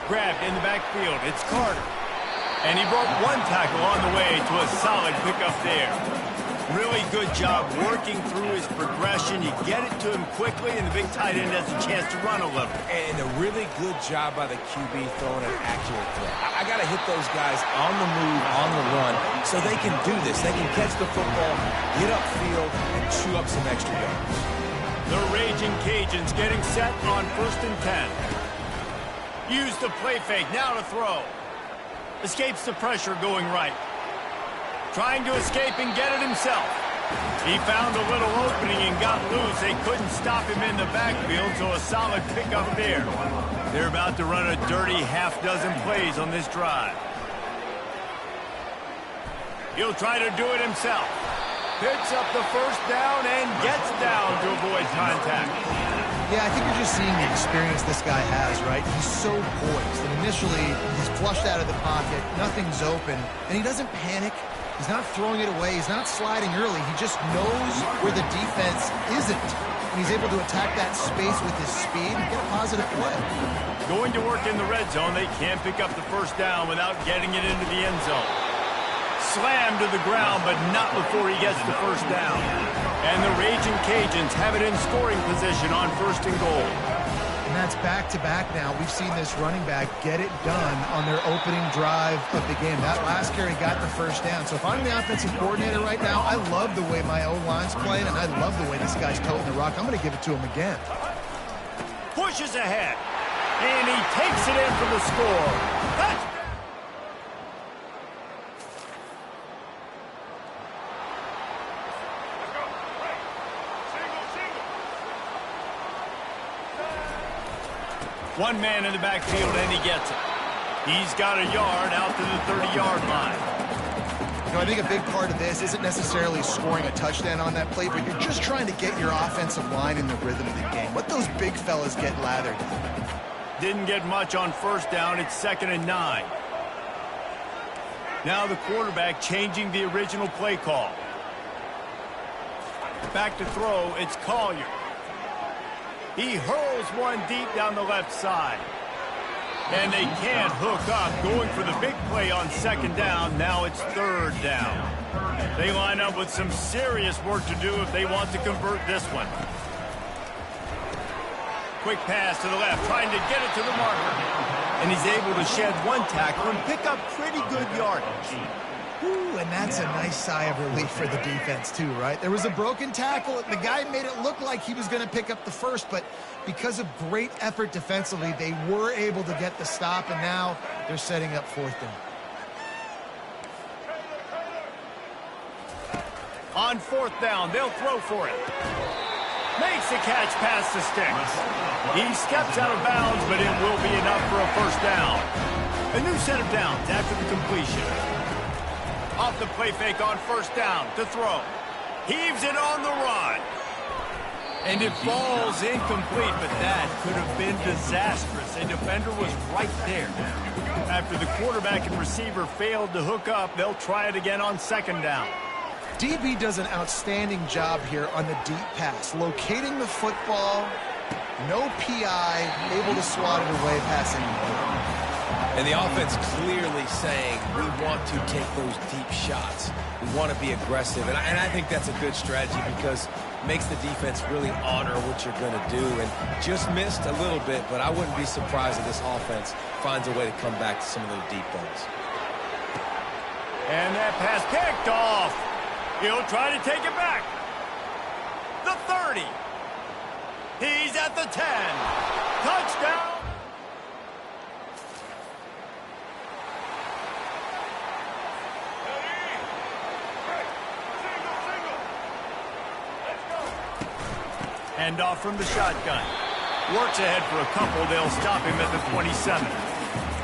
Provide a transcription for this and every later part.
Grabbed in the backfield. It's Carter. And he broke one tackle on the way to a solid pickup there. Really good job working through his progression. You get it to him quickly, and the big tight end has a chance to run a little. And a really good job by the QB throwing an accurate throw. I got to hit those guys on the move, on the run, so they can do this. They can catch the football, get upfield, and chew up some extra yards. The Raging Cajuns getting set on 1st and 10. Use the play fake, now to throw. Escapes the pressure going right. Trying to escape and get it himself. He found a little opening and got loose. They couldn't stop him in the backfield, so a solid pickup there. They're about to run a dirty half-dozen plays on this drive. He'll try to do it himself. Picks up the first down and gets down to avoid contact. Yeah, I think you're just seeing the experience this guy has, right? He's so poised. And initially, he's flushed out of the pocket. Nothing's open. And he doesn't panic. He's not throwing it away. He's not sliding early. He just knows where the defense isn't. And he's able to attack that space with his speed and get a positive play. Going to work in the red zone. They can't pick up the first down without getting it into the end zone. Slammed to the ground, but not before he gets the first down. And the Raging Cajuns have it in scoring position on 1st and goal. And that's back-to-back now. We've seen this running back get it done on their opening drive of the game. That last carry got the first down. So if I'm the offensive coordinator right now, I love the way my O-line's playing, and I love the way this guy's toting the rock. I'm going to give it to him again. Pushes ahead, and he takes it in for the score. Touchdown! One man in the backfield, and he gets it. He's got a yard out to the 30-yard line. You know, I think a big part of this isn't necessarily scoring a touchdown on that play, but you're just trying to get your offensive line in the rhythm of the game. Let those big fellas get lathered. Didn't get much on first down. It's 2nd and 9. Now the quarterback changing the original play call. Back to throw, it's Collier. He hurls one deep down the left side. And they can't hook up. Going for the big play on 2nd down. Now it's 3rd down. They line up with some serious work to do if they want to convert this one. Quick pass to the left, trying to get it to the marker. And he's able to shed one tackle and pick up pretty good yardage. Ooh, and that's a nice sigh of relief for the defense too, right? There was a broken tackle. The guy made it look like he was going to pick up the first, but because of great effort defensively, they were able to get the stop, and now they're setting up 4th down. On 4th down, they'll throw for it. Makes the catch past the sticks. He steps out of bounds, but it will be enough for a first down. A new set of downs after the completion. Off the play fake on 1st down to throw. Heaves it on the run. And it falls incomplete, but that could have been disastrous. A defender was right there. After the quarterback and receiver failed to hook up, they'll try it again on 2nd down. DB does an outstanding job here on the deep pass, locating the football, no PI, able to swat it away passing. And the offense clearly saying, we want to take those deep shots. We want to be aggressive. And I think that's a good strategy because it makes the defense really honor what you're going to do. And just missed a little bit, but I wouldn't be surprised if this offense finds a way to come back to some of those deep balls. And that pass picked off. He'll try to take it back. The 30. He's at the 10. Touchdown. Hand off from the shotgun. Works ahead for a couple. They'll stop him at the 27.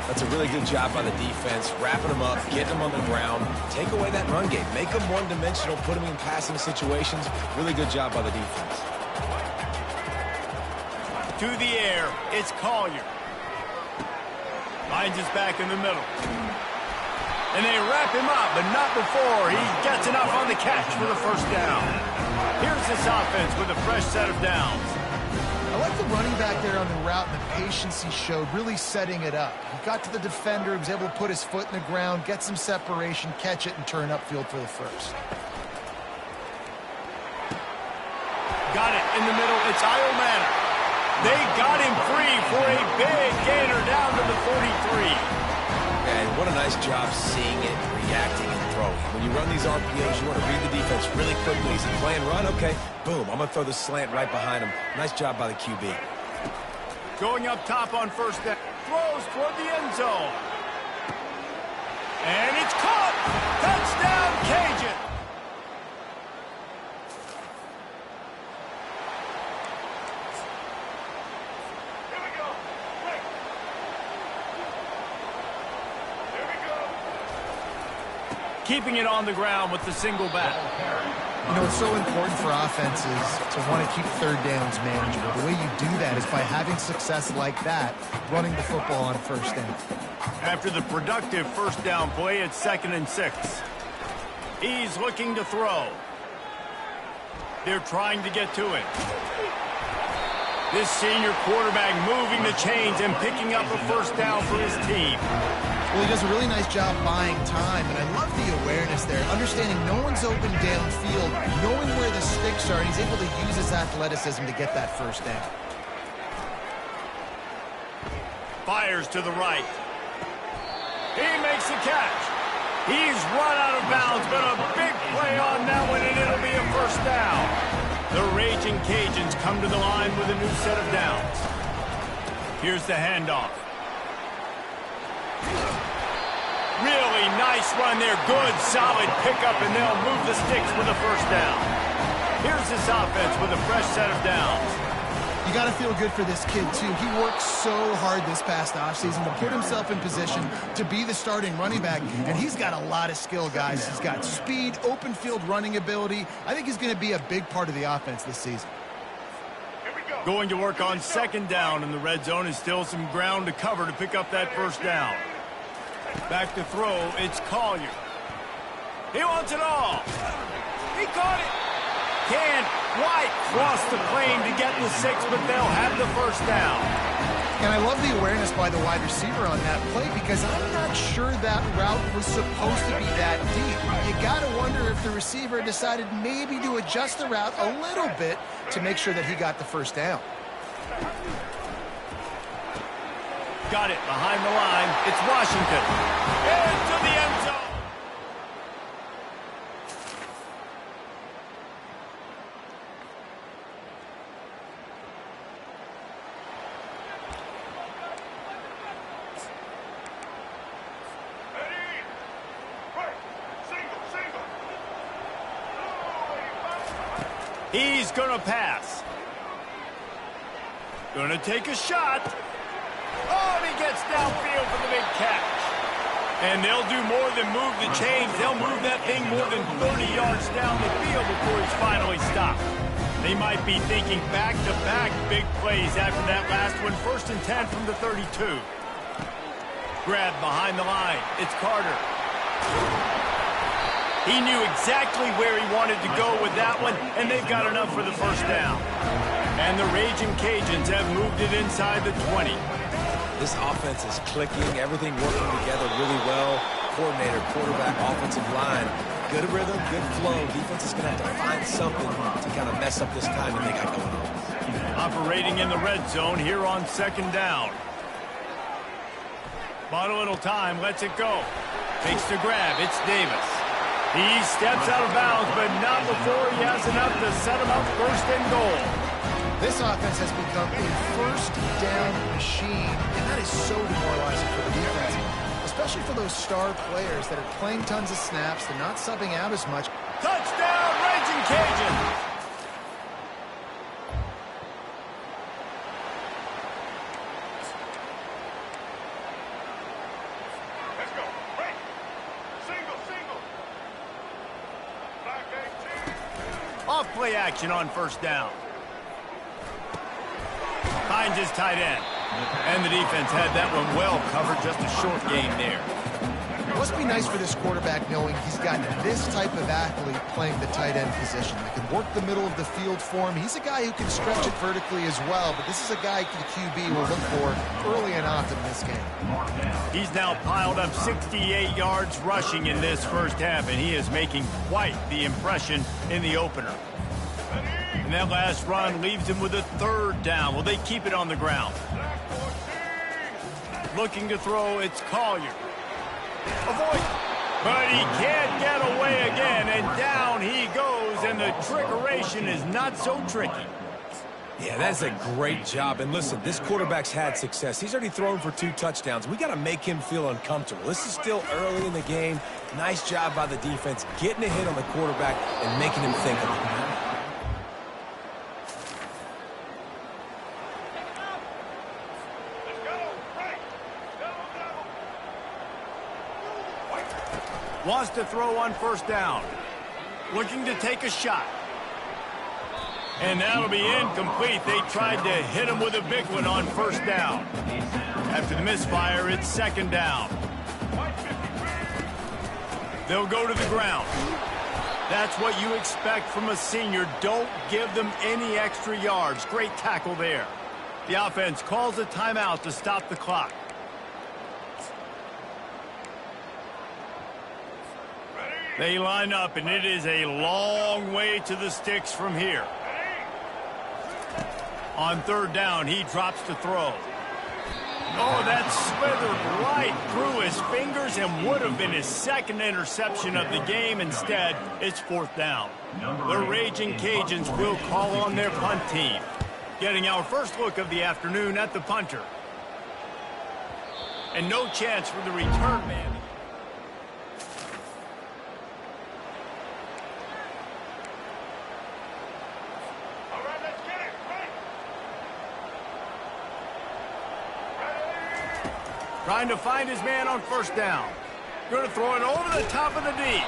That's a really good job by the defense, wrapping them up, getting them on the ground, take away that run game, make them one-dimensional, put them in passing situations. Really good job by the defense. To the air, it's Collier. Finds his back in the middle. And they wrap him up, but not before he gets enough on the catch for the first down. Here's this offense with a fresh set of downs. I like the running back there on the route and the patience he showed, really setting it up. He got to the defender, he was able to put his foot in the ground, get some separation, catch it, and turn upfield for the first. Got it in the middle. It's Io Manor. They got him free for a big gainer down to the 43. And what a nice job seeing it, reacting, and throwing. When you run these RPOs, you want to read the defense really quickly. Is he playing run? Okay, boom. I'm going to throw the slant right behind him. Nice job by the QB. Going up top on first down. Throws toward the end zone. And it's caught. Touchdown, Cajun. Keeping it on the ground with the single back. You know, it's so important for offenses to want to keep third downs manageable. The way you do that is by having success like that, running the football on first down. After the productive first down play, it's 2nd and 6. He's looking to throw. They're trying to get to it. This senior quarterback moving the chains and picking up a first down for his team. Well, he does a really nice job buying time, and I love the awareness there, understanding no one's open downfield, knowing where the sticks are, and he's able to use his athleticism to get that first down. Fires to the right. He makes the catch. He's run out of bounds, but a big play on that one, and it'll be a first down. The Raging Cajuns come to the line with a new set of downs. Here's the handoff. Really nice run there. Good, solid pickup, and they'll move the sticks with a first down. Here's this offense with a fresh set of downs. You got to feel good for this kid, too. He worked so hard this past offseason to put himself in position to be the starting running back, and he's got a lot of skill, guys. He's got speed, open field running ability. I think he's going to be a big part of the offense this season. Going to work on 2nd down in the red zone is still some ground to cover to pick up that first down. Back to throw, it's Collier. He wants it all. He caught it. Can't quite cross the plane to get the 6, but they'll have the first down. And I love the awareness by the wide receiver on that play because I'm not sure that route was supposed to be that deep. You got to wonder if the receiver decided maybe to adjust the route a little bit to make sure that he got the first down. Got it behind the line. It's Washington. Into the end zone. He's going to pass. Going to take a shot. Oh, and he gets downfield for the big catch. And they'll do more than move the chains. They'll move that thing more than 30 yards down the field before he's finally stopped. They might be thinking back-to-back big plays after that last one. 1st and 10 from the 32. Grab behind the line. It's Carter. He knew exactly where he wanted to go with that one, and they've got enough for the first down. And the Raging Cajuns have moved it inside the 20. This offense is clicking, everything working together really well. Coordinator, quarterback, offensive line. Good rhythm, good flow. Defense is going to have to find something to kind of mess up this time that they got going on. Operating in the red zone here on 2nd down. Bought a little time, lets it go. Takes the grab, it's Davis. He steps out of bounds, but not before he has enough to set him up 1st and goal. This offense has become a first down machine, and that is so demoralizing for the defense, especially for those star players that are playing tons of snaps. They're not subbing out as much. Touchdown, Raging Cajuns! Let's go. Break. Single. Back 18. Off play action on 1st down. Finds his tight end. And the defense had that one well covered. Just a short gain there. Must be nice for this quarterback knowing he's got this type of athlete playing the tight end position. That can work the middle of the field for him. He's a guy who can stretch it vertically as well, but this is a guy the QB will look for early and often in this game. He's now piled up 68 yards rushing in this first half, and he is making quite the impression in the opener. And that last run leaves him with a third down. Will they keep it on the ground? Looking to throw, it's Collier. Avoid, but he can't get away again, and down he goes, and the trickeration is not so tricky. Yeah, that's a great job. And listen, this quarterback's had success. He's already thrown for 2 touchdowns. We got to make him feel uncomfortable. This is still early in the game. Nice job by the defense, getting a hit on the quarterback and making him think a little bit. Wants to throw on first down. Looking to take a shot. And that'll be incomplete. They tried to hit him with a big one on first down. After the misfire, it's second down. They'll go to the ground. That's what you expect from a senior. Don't give them any extra yards. Great tackle there. The offense calls a timeout to stop the clock. They line up, and it is a long way to the sticks from here. On third down, he drops to throw. Oh, that slithered right through his fingers and would have been his second interception of the game. Instead, it's fourth down. The Raging Cajuns will call on their punt team. Getting our first look of the afternoon at the punter. And no chance for the return man. Trying to find his man on first down. Going to throw it over the top of the deep.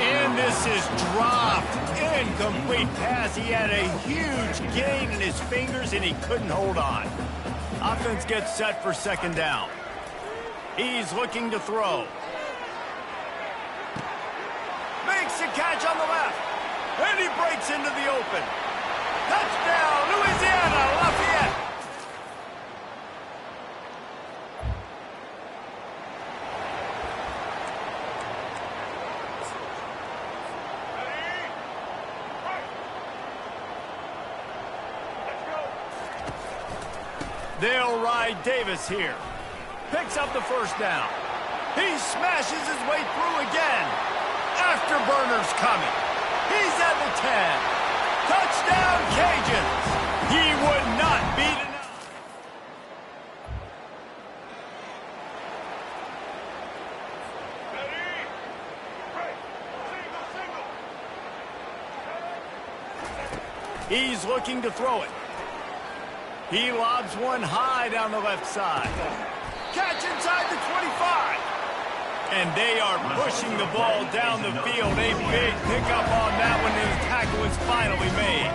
And this is dropped. Incomplete pass. He had a huge gain in his fingers, and he couldn't hold on. Offense gets set for second down. He's looking to throw. Makes a catch on the left. And he breaks into the open. Touchdown, Louisiana Lafayette. They'll ride Davis here. Picks up the first down. He smashes his way through again. Afterburner's coming. He's at the 10. Touchdown, Cajuns. He would not beat enough. He's looking to throw it. He lobs one high down the left side. Catch inside the 25. And they are pushing the ball down the field. A big pickup on that one, and the tackle is finally made.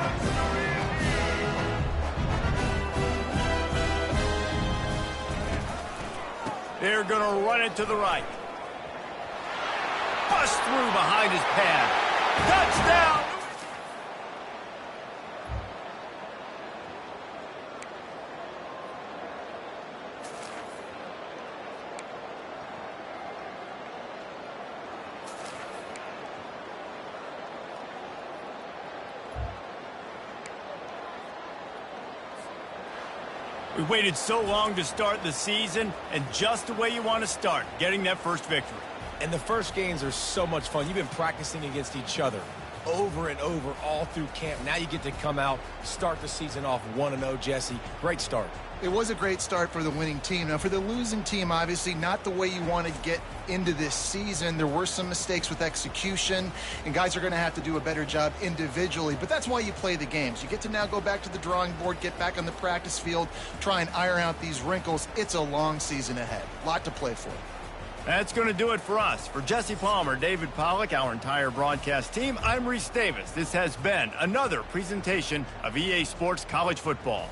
They're going to run it to the right. Bust through behind his pad. Touchdown! We waited so long to start the season, and just the way you want to start, getting that first victory. And the first games are so much fun. You've been practicing against each other over and over all through camp. Now you get to come out, start the season off 1-0, Jesse. Great start. It was a great start for the winning team. Now, for the losing team, obviously not the way you want to get into this season. There were some mistakes with execution, and guys are going to have to do a better job individually. But that's why you play the games. You get to now go back to the drawing board, get back on the practice field, try and iron out these wrinkles. It's a long season ahead. A lot to play for. That's going to do it for us. For Jesse Palmer, David Pollack, our entire broadcast team, I'm Reese Davis. This has been another presentation of EA Sports College Football.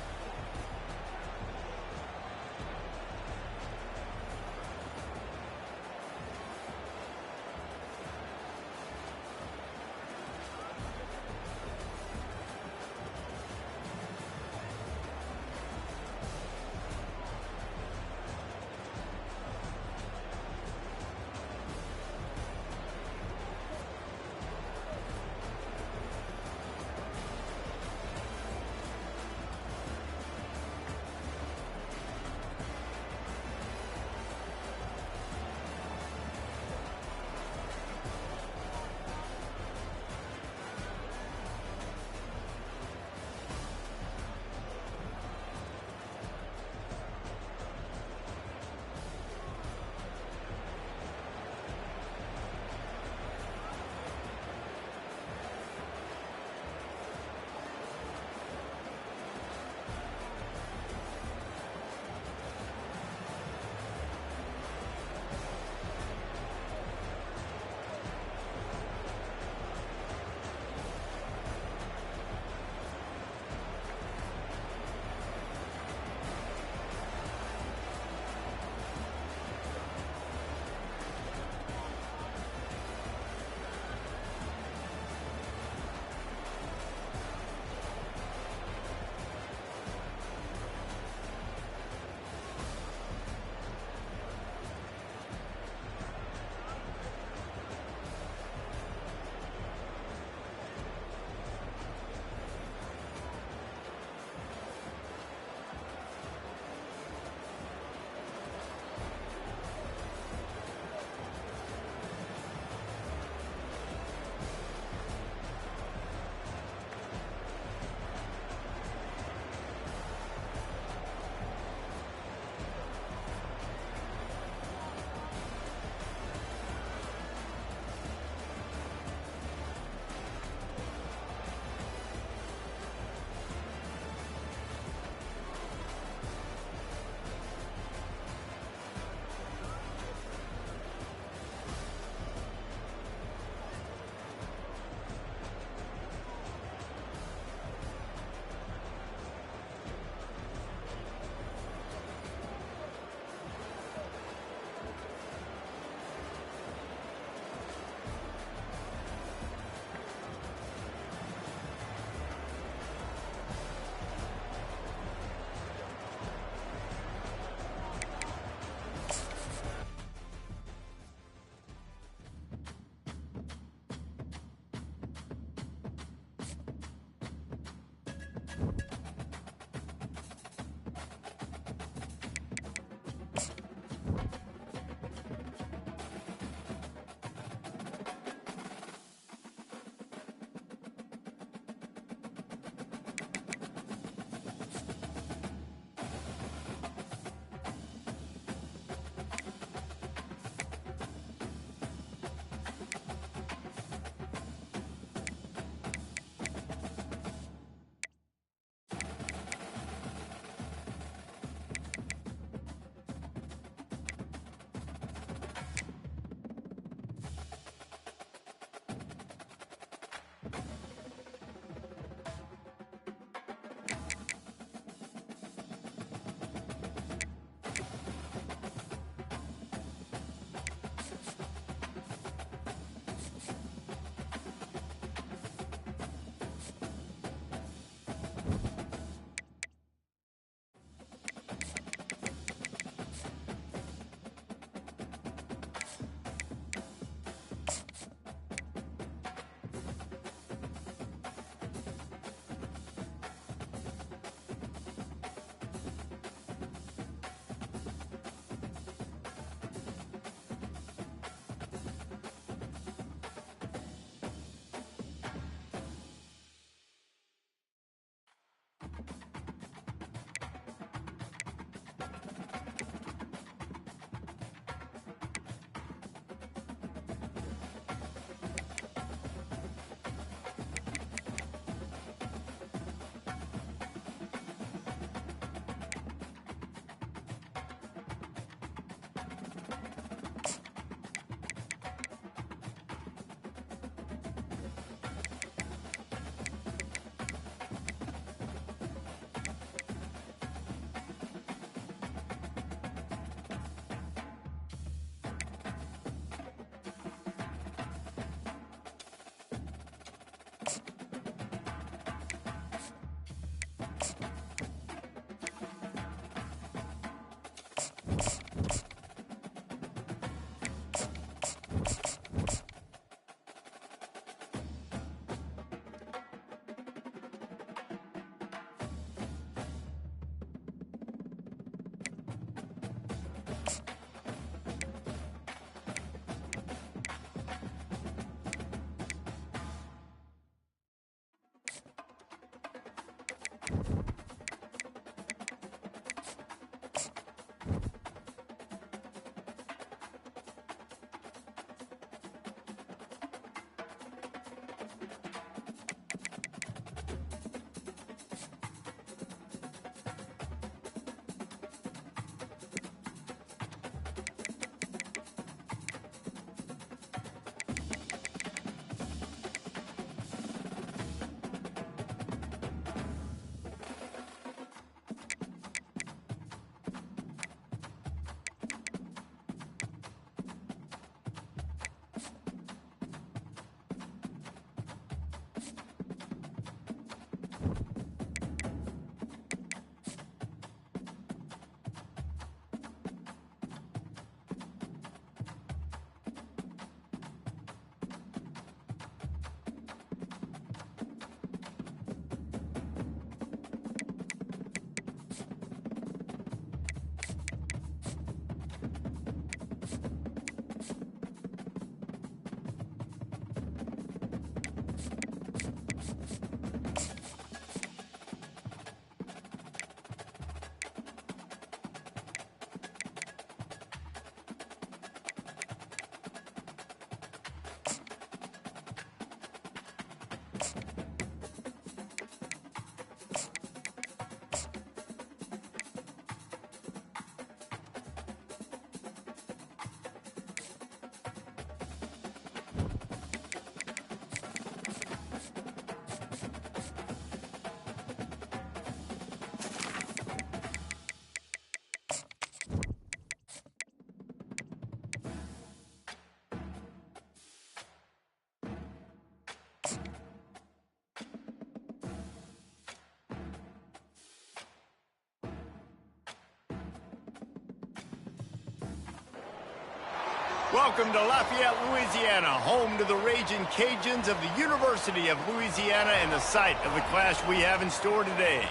Welcome to Lafayette, Louisiana, home to the Raging Cajuns of the University of Louisiana and the site of the clash we have in store today.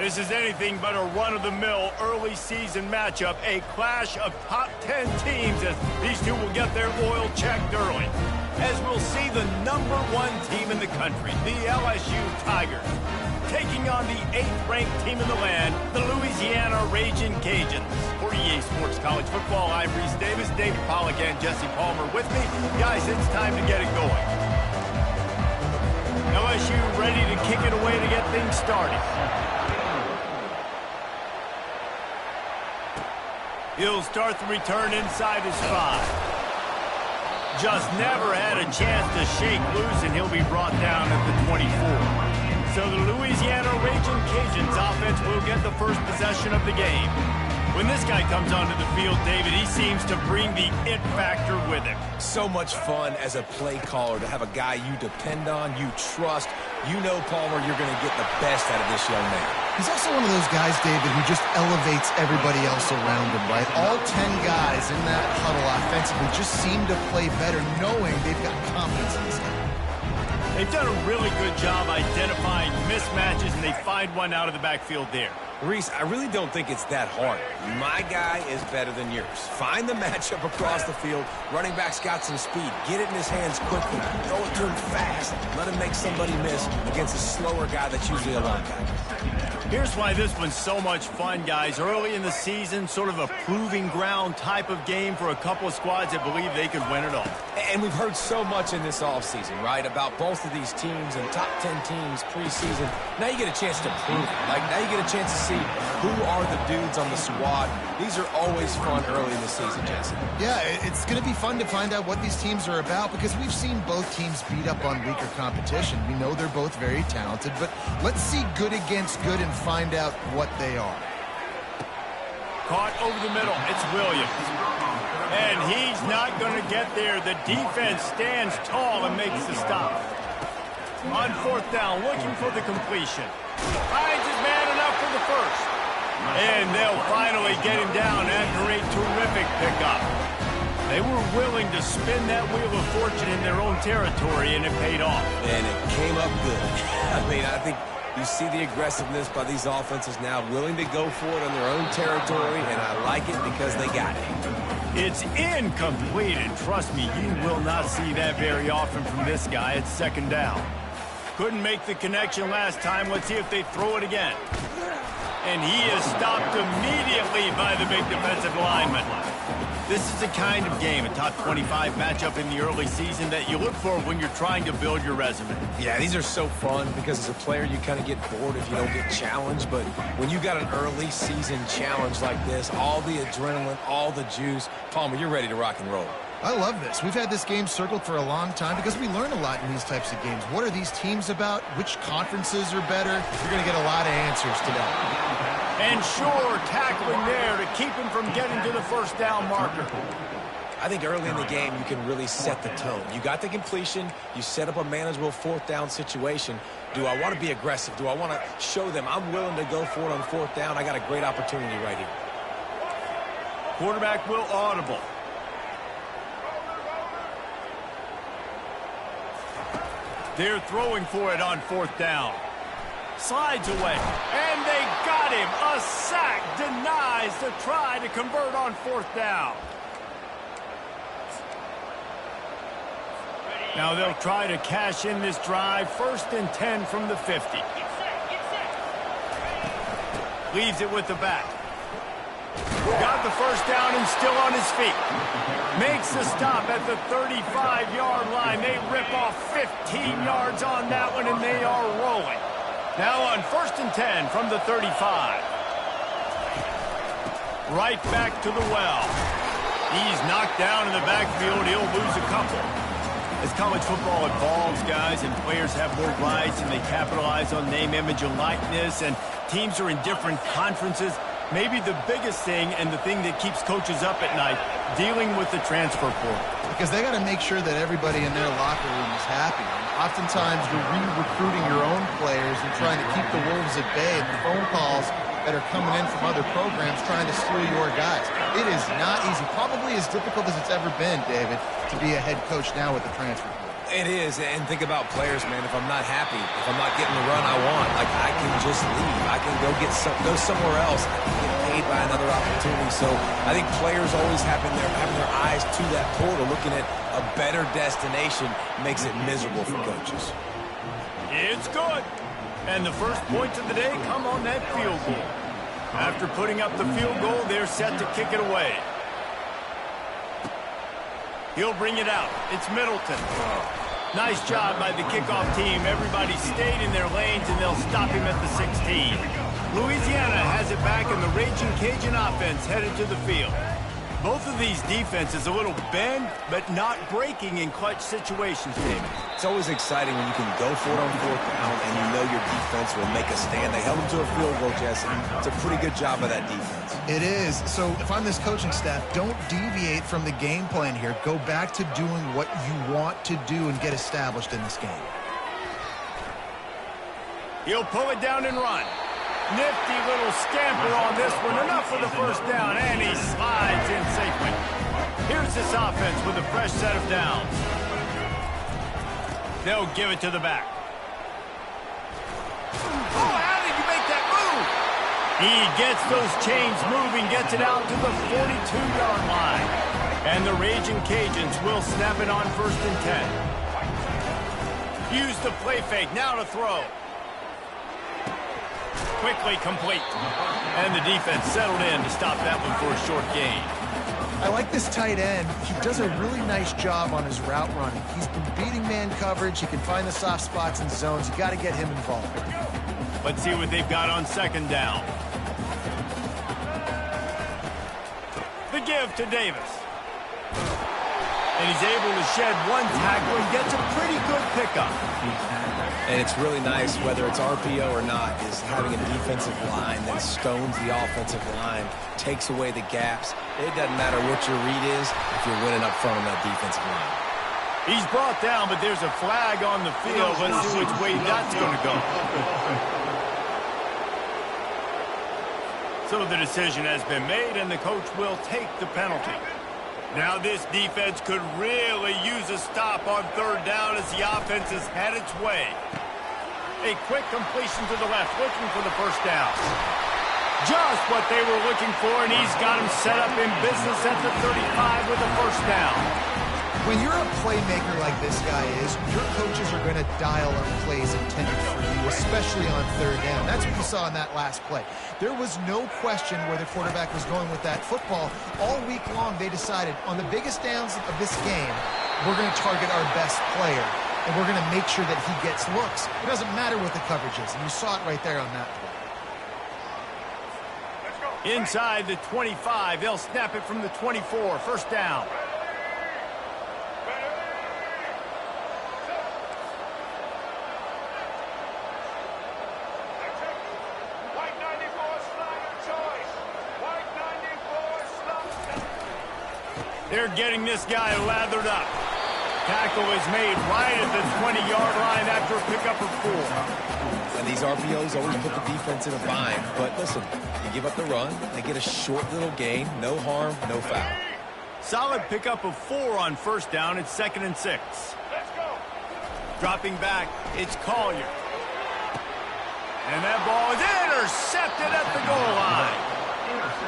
This is anything but a run-of-the-mill early season matchup, a clash of top 10 teams as these two will get their oil checked early. As we'll see the #1 team in the country, the LSU Tigers, taking on the 8th-ranked team in the land, the Louisiana Raging Cajuns. For EA Sports College Football, I'm Reese Davis, David Pollack, and Jesse Palmer with me. Guys, it's time to get it going. LSU ready to kick it away to get things started. He'll start the return inside his 5. Just never had a chance to shake loose, and he'll be brought down at the 24. So the Louisiana Raging Cajuns offense will get the first possession of the game. When this guy comes onto the field, David, he seems to bring the it factor with him. So much fun as a play caller to have a guy you depend on, you trust. You know, Palmer, you're going to get the best out of this young man. He's also one of those guys, David, who just elevates everybody else around him, right? All 10 guys in that huddle offensively just seem to play better knowing they've got confidence in this guy. They've done a really good job identifying mismatches, and they find one out of the backfield there. Reese, I really don't think it's that hard. My guy is better than yours. Find the matchup across the field. Running back's got some speed. Get it in his hands quickly. Throw it to him fast. Let him make somebody miss against a slower guy that's usually a linebacker. Here's why this one's so much fun, guys. Early in the season, sort of a proving ground type of game for a couple of squads that believe they could win it all. And we've heard so much in this offseason, right, about both of these teams and top 10 teams preseason. Now you get a chance to prove it. Like, now you get a chance to see who are the dudes on the squad. These are always fun early in the season, Jesse. Yeah, it's going to be fun to find out what these teams are about because we've seen both teams beat up on weaker competition. We know they're both very talented, but let's see good against good and find out what they are. Caught over the middle. It's Williams. And he's not going to get there. The defense stands tall and makes the stop. On 4th down, looking for the completion. Finds his man enough for the first. And they'll finally get him down after a terrific pickup. They were willing to spin that wheel of fortune in their own territory, and it paid off. And it came up good. I mean, I think you see the aggressiveness by these offenses now, willing to go for it on their own territory, and I like it because they got it. It's incomplete, and trust me, you will not see that very often from this guy. It's 2nd down. Couldn't make the connection last time. Let's see if they throw it again. And he is stopped immediately by the big defensive lineman. This is the kind of game, a top 25 matchup in the early season, that you look for when you're trying to build your resume. Yeah, these are so fun because as a player, you kind of get bored if you don't get challenged. But when you got an early season challenge like this, all the adrenaline, all the juice, Palmer, you're ready to rock and roll. I love this. We've had this game circled for a long time because we learn a lot in these types of games. What are these teams about? Which conferences are better? You're going to get a lot of answers today. And sure, tackling there to keep him from getting to the 1st down marker. I think early in the game, you can really set the tone. You got the completion. You set up a manageable 4th down situation. Do I want to be aggressive? Do I want to show them I'm willing to go for it on 4th down? I got a great opportunity right here. Quarterback will audible. They're throwing for it on 4th down. Slides away, and they got him. A sack denies the try to convert on 4th down. Now they'll try to cash in this drive. 1st and 10 from the 50. Leaves it with the back. Got the 1st down and still on his feet. Makes the stop at the 35-yard line. They rip off 15 yards on that one, and they are rolling. Now on 1st and 10 from the 35. Right back to the well. He's knocked down in the backfield. He'll lose a couple. As college football evolves, guys, and players have more rights and they capitalize on name, image, and likeness, and teams are in different conferences, maybe the biggest thing and the thing that keeps coaches up at night, dealing with the transfer portal. Because they got to make sure that everybody in their locker room is happy. Oftentimes, you're re-recruiting your own players and trying to keep the Wolves at bay. And the phone calls that are coming in from other programs trying to steal your guys. It is not easy. Probably as difficult as it's ever been, David, to be a head coach now with the transfer portal. It is, and think about players, man. If I'm not happy, if I'm not getting the run I want, like, I can just leave. I can go somewhere else. I can get paid by another opportunity. So I think players always having their eyes to that portal, looking at a better destination, makes it miserable for coaches. It's good. And the first points of the day come on that field goal. After putting up the field goal, they're set to kick it away. He'll bring it out. It's Middleton. Nice job by the kickoff team. Everybody stayed in their lanes, and they'll stop him at the 16. Louisiana has it back, and the Raging Cajun offense headed to the field. Both of these defenses a little bend, but not breaking in clutch situations, David. It's always exciting when you can go for it on fourth down and you know your defense will make a stand. They held them to a field goal, Jesse. It's a pretty good job by that defense. It is. So if I'm this coaching staff, don't deviate from the game plan here. Go back to doing what you want to do and get established in this game. He'll pull it down and run. Nifty little scamper on this one. Enough for the first down, and he slides in safely. Here's this offense with a fresh set of downs. They'll give it to the back. Oh, how did you make that move? He gets those chains moving, gets it out to the 42-yard line. And the Raging Cajuns will snap it on 1st and 10. Use the play fake, now to throw. Quickly complete. And the defense settled in to stop that one for a short gain. I like this tight end. He does a really nice job on his route running. He's been beating man coverage. He can find the soft spots and zones. You got to get him involved. Let's see what they've got on 2nd down. The give to Davis. And he's able to shed one tackle and gets a pretty good pickup. And it's really nice, whether it's RPO or not, is having a defensive line that stones the offensive line, takes away the gaps. It doesn't matter what your read is if you're winning up front on that defensive line. He's brought down, but there's a flag on the field. Let's see which way that's going to go. So the decision has been made, and the coach will take the penalty. Now this defense could really use a stop on 3rd down as the offense has had its way. A quick completion to the left, looking for the 1st down. Just what they were looking for, and he's got him set up in business at the 35 with the 1st down. When you're a playmaker like this guy is, your coaches are going to dial up plays intended for you, especially on 3rd down. That's what you saw in that last play. There was no question where the quarterback was going with that football. All week long, they decided on the biggest downs of this game, we're going to target our best player, and we're going to make sure that he gets looks. It doesn't matter what the coverage is, and you saw it right there on that play. Inside the 25, they'll snap it from the 24, 1st down. They're getting this guy lathered up. Tackle is made right at the 20-yard line after a pickup of 4. And these RPOs always put the defense in a bind. But listen, you give up the run, they get a short little gain, no harm, no foul. Solid pickup of 4 on 1st down. It's 2nd and 6. Let's go. Dropping back, it's Collier. And that ball is intercepted at the goal line.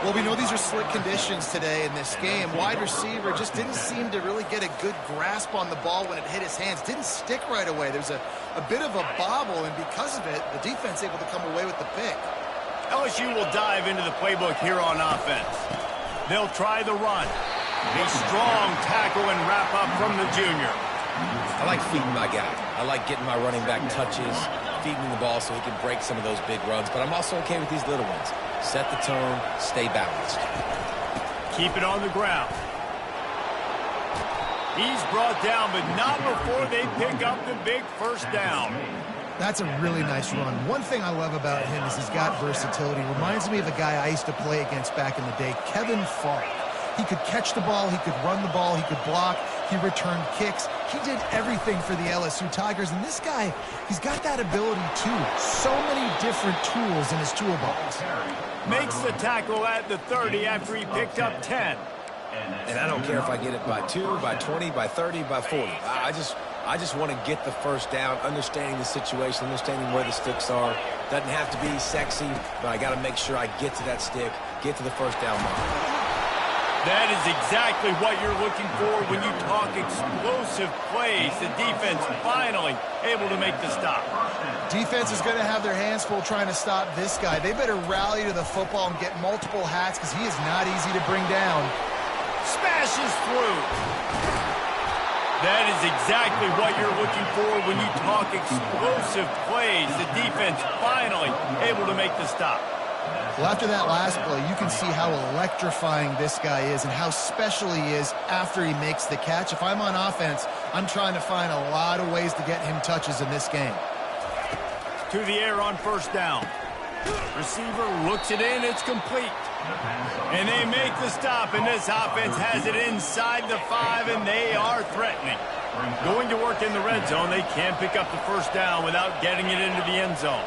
Well, we know these are slick conditions today in this game. Wide receiver just didn't seem to really get a good grasp on the ball when it hit his hands. Didn't stick right away. There's a bit of a bobble, and because of it, the defense able to come away with the pick. LSU will dive into the playbook here on offense. They'll try the run. A strong tackle and wrap up from the junior. I like feeding my guy. I like getting my running back touches, feeding him the ball so he can break some of those big runs. But I'm also okay with these little ones. Set the tone, stay balanced. Keep it on the ground. He's brought down, but not before they pick up the big 1st down. That's a really nice run. One thing I love about him is he's got versatility. Reminds me of a guy I used to play against back in the day, Kevin Falk. He could catch the ball, he could run the ball, he could block, he returned kicks. He did everything for the LSU Tigers, and this guy, he's got that ability too. So many different tools in his toolbox. Makes the tackle at the 30 after he picked up 10. And I don't care if I get it by 2, by 20, by 30, by 40. I just want to get the first down, understanding the situation, understanding where the sticks are. Doesn't have to be sexy, but I got to make sure I get to that stick, get to the first down mark. That is exactly what you're looking for when you talk explosive plays. The defense finally able to make the stop. Defense is going to have their hands full trying to stop this guy. They better rally to the football and get multiple hats because he is not easy to bring down. Smashes through. That is exactly what you're looking for when you talk explosive plays. The defense finally able to make the stop. Well, after that last play, you can see how electrifying this guy is and how special he is after he makes the catch. If I'm on offense, I'm trying to find a lot of ways to get him touches in this game. To the air on first down. Receiver looks it in. It's complete. And they make the stop, and this offense has it inside the 5, and they are threatening. Going to work in the red zone, they can't pick up the first down without getting it into the end zone.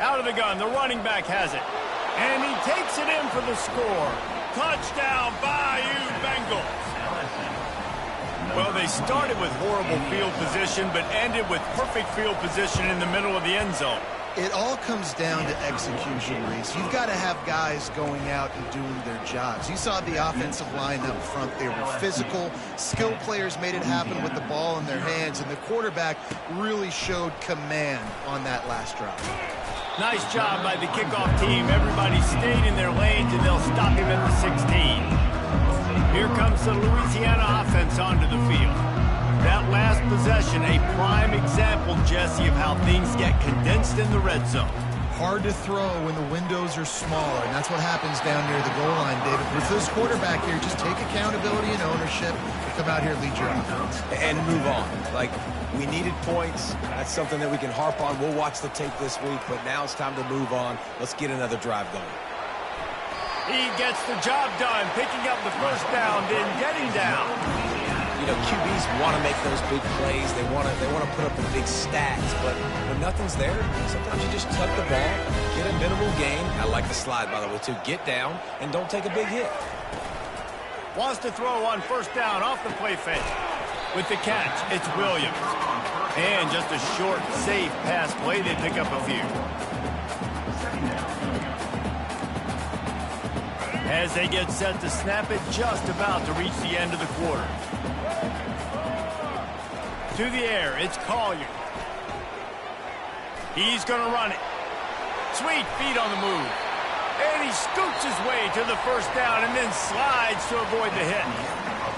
Out of the gun, the running back has it. And he takes it in for the score. Touchdown, Bayou Bengals. Well, they started with horrible field position, but ended with perfect field position in the middle of the end zone. It all comes down to execution, Reese. You've got to have guys going out and doing their jobs. You saw the offensive line up front. They were physical. Skilled players made it happen with the ball in their hands, and the quarterback really showed command on that last drive. Nice job by the kickoff team. Everybody stayed in their lanes, and they'll stop him at the 16. Here comes the Louisiana offense onto the field. That last possession, a prime example, Jesse, of how things get condensed in the red zone. Hard to throw when the windows are smaller, and that's what happens down near the goal line, David. With this quarterback here, just take accountability and ownership and come out here and lead your offense. And move on. Like, we needed points. That's something that we can harp on. We'll watch the tape this week, but now it's time to move on. Let's get another drive going. He gets the job done, picking up the first down, then getting down. You know, QBs want to make those big plays. They want to put up the big stats, but when nothing's there, sometimes you just tuck the ball, get a minimal gain. I like the slide, by the way, too. Get down and don't take a big hit. Wants to throw on first down off the play fake. With the catch, it's Williams. And just a short, safe pass play. They pick up a few. As they get set to snap it, just about to reach the end of the quarter. To the air, it's Collier. He's going to run it. Sweet feet on the move. And he scoots his way to the first down and then slides to avoid the hit.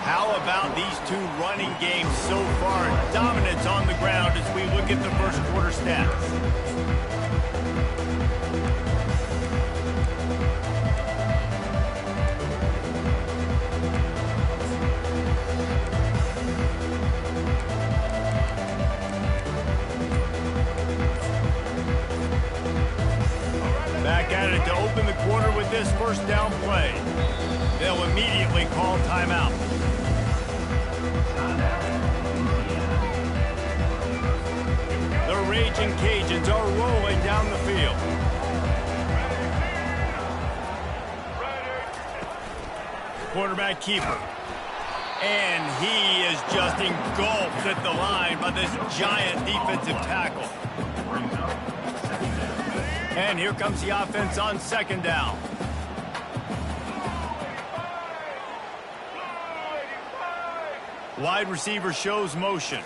How about these two running games so far? Dominance on the ground as we look at the first quarter stats. Back at it to open the quarter with this first down play. They'll immediately call timeout. The Raging Cajuns are rolling down the field. Quarterback keeper. And he is just engulfed at the line by this giant defensive tackle. And here comes the offense on second down. Wide receiver shows motion.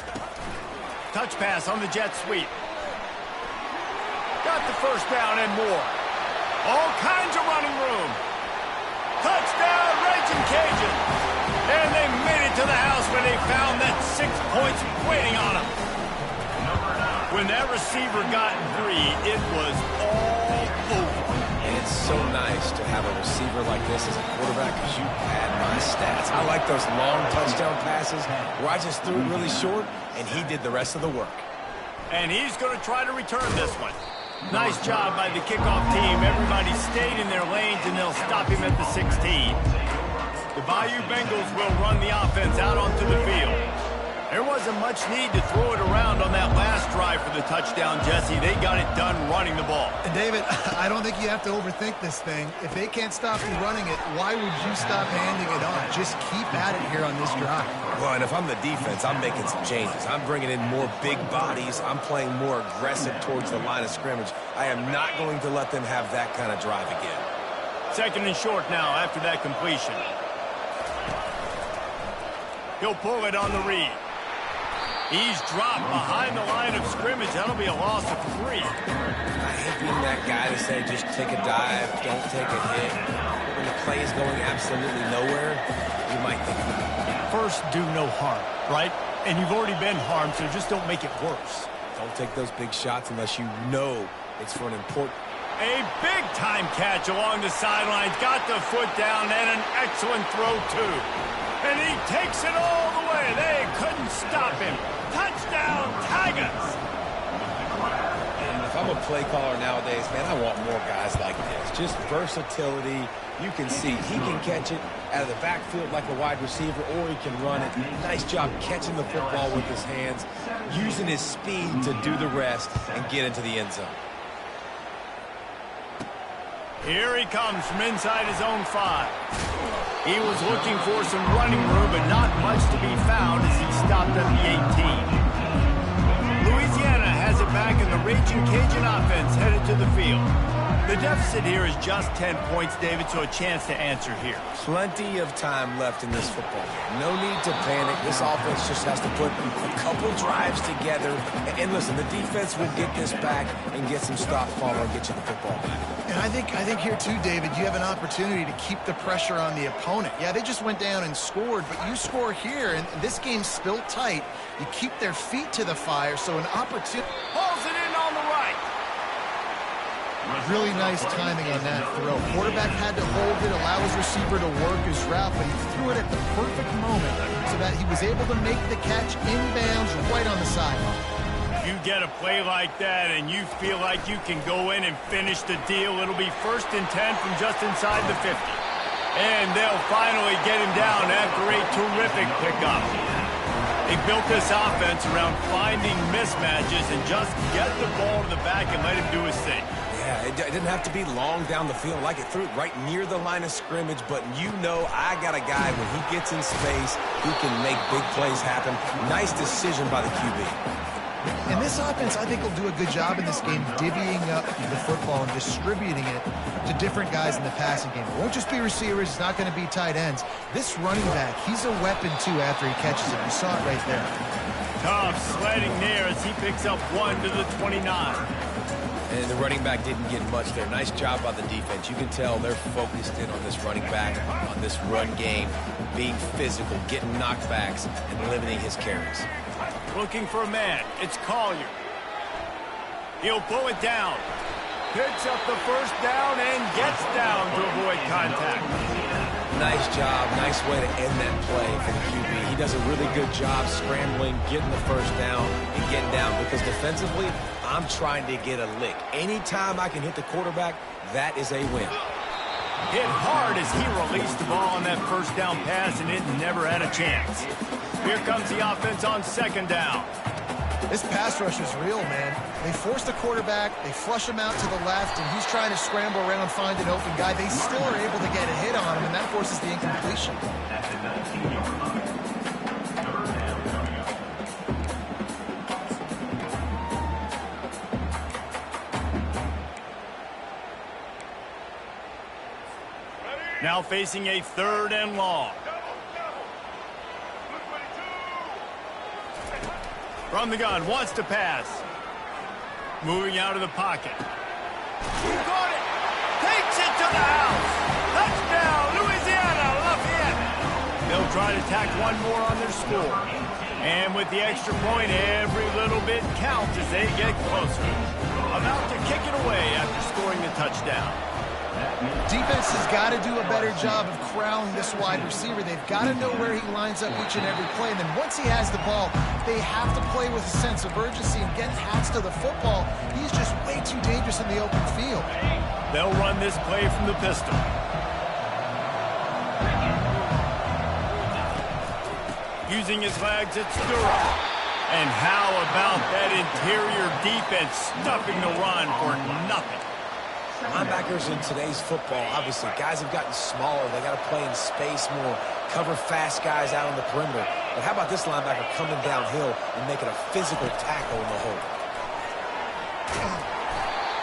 Touch pass on the jet sweep. Got the first down and more. All kinds of running room. Touchdown, Raging Cajun. And they made it to the house where they found that 6 points waiting on them. When that receiver got 3, it was all over. And it's so nice to have a receiver like this as a quarterback because you pad my stats. I like those long touchdown passes where I just threw it really short and he did the rest of the work. And he's going to try to return this one. Nice job by the kickoff team. Everybody stayed in their lanes and they'll stop him at the 16. The Bayou Bengals will run the offense out onto the field. There wasn't much need to throw it around on that last drive for the touchdown, Jesse. They got it done running the ball. And David, I don't think you have to overthink this thing. If they can't stop you running it, why would you stop handing it on? Just keep at it here on this drive. Well, and if I'm the defense, I'm making some changes. I'm bringing in more big bodies. I'm playing more aggressive towards the line of scrimmage. I am not going to let them have that kind of drive again. 2nd and short now after that completion. He'll pull it on the read. He's dropped behind the line of scrimmage. That'll be a loss of 3. I hate being that guy to say just take a dive, don't take a hit. When the play is going absolutely nowhere, you might think of it. First, do no harm, right? And you've already been harmed, so just don't make it worse. Don't take those big shots unless you know it's for an important... A big-time catch along the sidelines. Got the foot down and an excellent throw, too. And he takes it all the way. They couldn't stop him. Touchdown, Tigers! And if I'm a play caller nowadays, man, I want more guys like this. Just versatility. You can see he can catch it out of the backfield like a wide receiver, or he can run it. Nice job catching the football with his hands, using his speed to do the rest and get into the end zone. Here he comes from inside his own 5. He was looking for some running room, but not much to be found as he stopped at the 18. Louisiana has it back in the Raging Cajun offense headed to the field. The deficit here is just 10 points, David, so a chance to answer here. Plenty of time left in this football game. No need to panic. This offense just has to put a couple drives together. And listen, the defense will get this back and get some stops following and get you the football back. And I think here too, David, you have an opportunity to keep the pressure on the opponent. Yeah, they just went down and scored, but you score here, and this game's still tight. You keep their feet to the fire, so an opportunity. Pulls it in on the right. Really nice timing on that throw. Quarterback had to hold it, allow his receiver to work his route, but he threw it at the perfect moment so that he was able to make the catch inbounds right on the sideline. You get a play like that and you feel like you can go in and finish the deal. It'll be 1st and 10 from just inside the 50. And they'll finally get him down after a terrific pickup. They built this offense around finding mismatches and just get the ball to the back and let him do his thing. Yeah, it didn't have to be long down the field. Like it threw it right near the line of scrimmage, but you know I got a guy when he gets in space, he can make big plays happen. Nice decision by the QB. And this offense, I think, will do a good job in this game divvying up the football and distributing it to different guys in the passing game. It won't just be receivers. It's not going to be tight ends. This running back, he's a weapon, too, after he catches it. You saw it right there. Tough sledding there as he picks up 1 to the 29. And the running back didn't get much there. Nice job by the defense. You can tell they're focused in on this running back, on this run game, being physical, getting knockbacks, and limiting his carries. Looking for a man. It's Collier. He'll pull it down. Picks up the 1st down and gets down to avoid contact. Nice job. Nice way to end that play for the QB. He does a really good job scrambling, getting the 1st down, and getting down. Because defensively, I'm trying to get a lick. Anytime I can hit the quarterback, that is a win. Hit hard as he released the ball on that 1st down pass, and it never had a chance. Here comes the offense on 2nd down. This pass rush is real, man. They force the quarterback, they flush him out to the left, and he's trying to scramble around, find an open guy. They still are able to get a hit on him, and that forces the incompletion. Now facing a 3rd and long. From the gun, wants to pass. Moving out of the pocket. He got it. Takes it to the house. Touchdown, Louisiana Lafayette. They'll try to tack one more on their score. And with the extra point, every little bit counts as they get closer. About to kick it away after scoring the touchdown. Defense has got to do a better job of corralling this wide receiver. They've got to know where he lines up each and every play. And then once he has the ball, they have to play with a sense of urgency and get hats to the football. He's just way too dangerous in the open field. They'll run this play from the pistol. using his legs at stirrup. And how about that interior defense stuffing the run for nothing? Linebackers in today's football, obviously, guys have gotten smaller. They got to play in space more, cover fast guys out on the perimeter. But how about this linebacker coming downhill and making a physical tackle in the hole?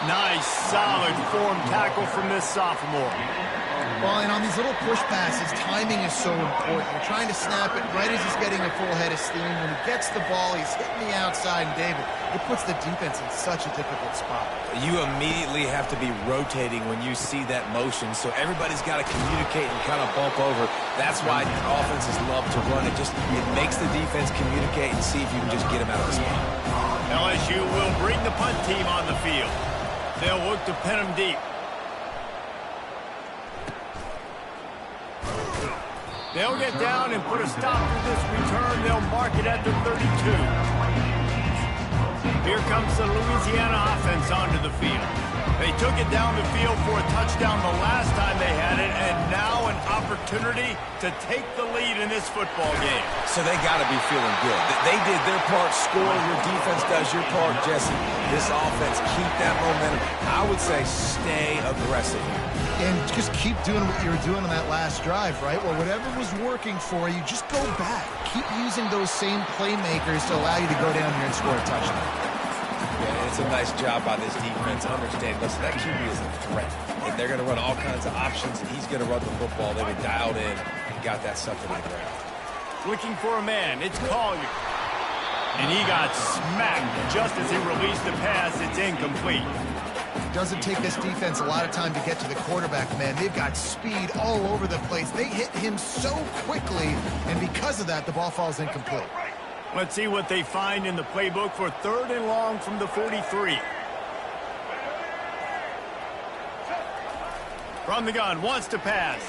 Nice, solid form tackle from this sophomore. Well, and on these little push passes, timing is so important. You're trying to snap it right as he's getting a full head of steam. When he gets the ball, he's hitting the outside, and David, it puts the defense in such a difficult spot. You immediately have to be rotating when you see that motion, so everybody's got to communicate and kind of bump over. That's why offenses love to run it. It makes the defense communicate and see if you can just get him out of the spot. LSU will bring the punt team on the field. They'll look to pin him deep. They'll get down and put a stop to this return. They'll mark it at the 32. Here comes the Louisiana offense onto the field. They took it down the field for a touchdown the last time they had it, and now an opportunity to take the lead in this football game. So they got to be feeling good. They did their part, score. Your defense does your part, Jesse. This offense, keep that momentum. I would say stay aggressive here. And just keep doing what you were doing on that last drive, right? Well, whatever was working for you, just go back. Keep using those same playmakers to allow you to go down here and score a touchdown. Yeah, it's a nice job by this defense. Understand, listen, that QB is a threat. And they're going to run all kinds of options, and he's going to run the football. They were dialed in and got that stuff to the ground. Looking for a man. It's Collier. And he got smacked just as he released the pass. It's incomplete. It doesn't take this defense a lot of time to get to the quarterback, man. They've got speed all over the place. They hit him so quickly, and because of that, the ball falls incomplete. Let's see what they find in the playbook for 3rd and long from the 43. From the gun, wants to pass.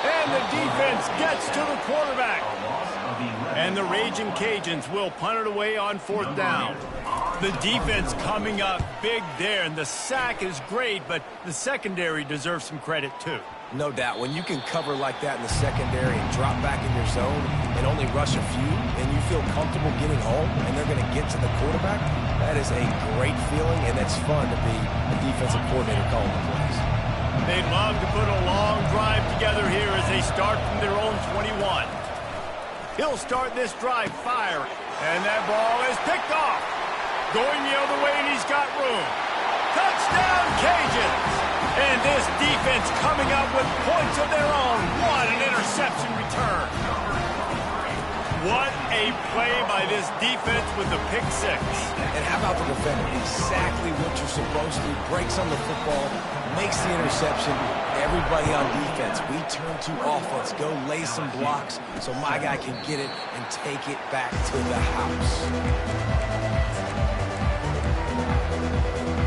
And the defense gets to the quarterback. And the Raging Cajuns will punt it away on 4th down. The defense coming up big there, and the sack is great, but the secondary deserves some credit too. No doubt. When you can cover like that in the secondary and drop back in your zone and only rush a few, and you feel comfortable getting home, and they're going to get to the quarterback, that is a great feeling, and it's fun to be a defensive coordinator calling the plays. They'd love to put a long drive together here as they start from their own 21. He'll start this drive firing, and that ball is picked off. Going the other way, and he's got room. Touchdown, Cajuns! And this defense coming up with points of their own. What an interception return. What a play by this defense with the pick six. And how about the defender? Exactly what you're supposed to. Breaks on the football, makes the interception. Everybody on defense, we turn to offense. Go lay some blocks so my guy can get it and take it back to the house.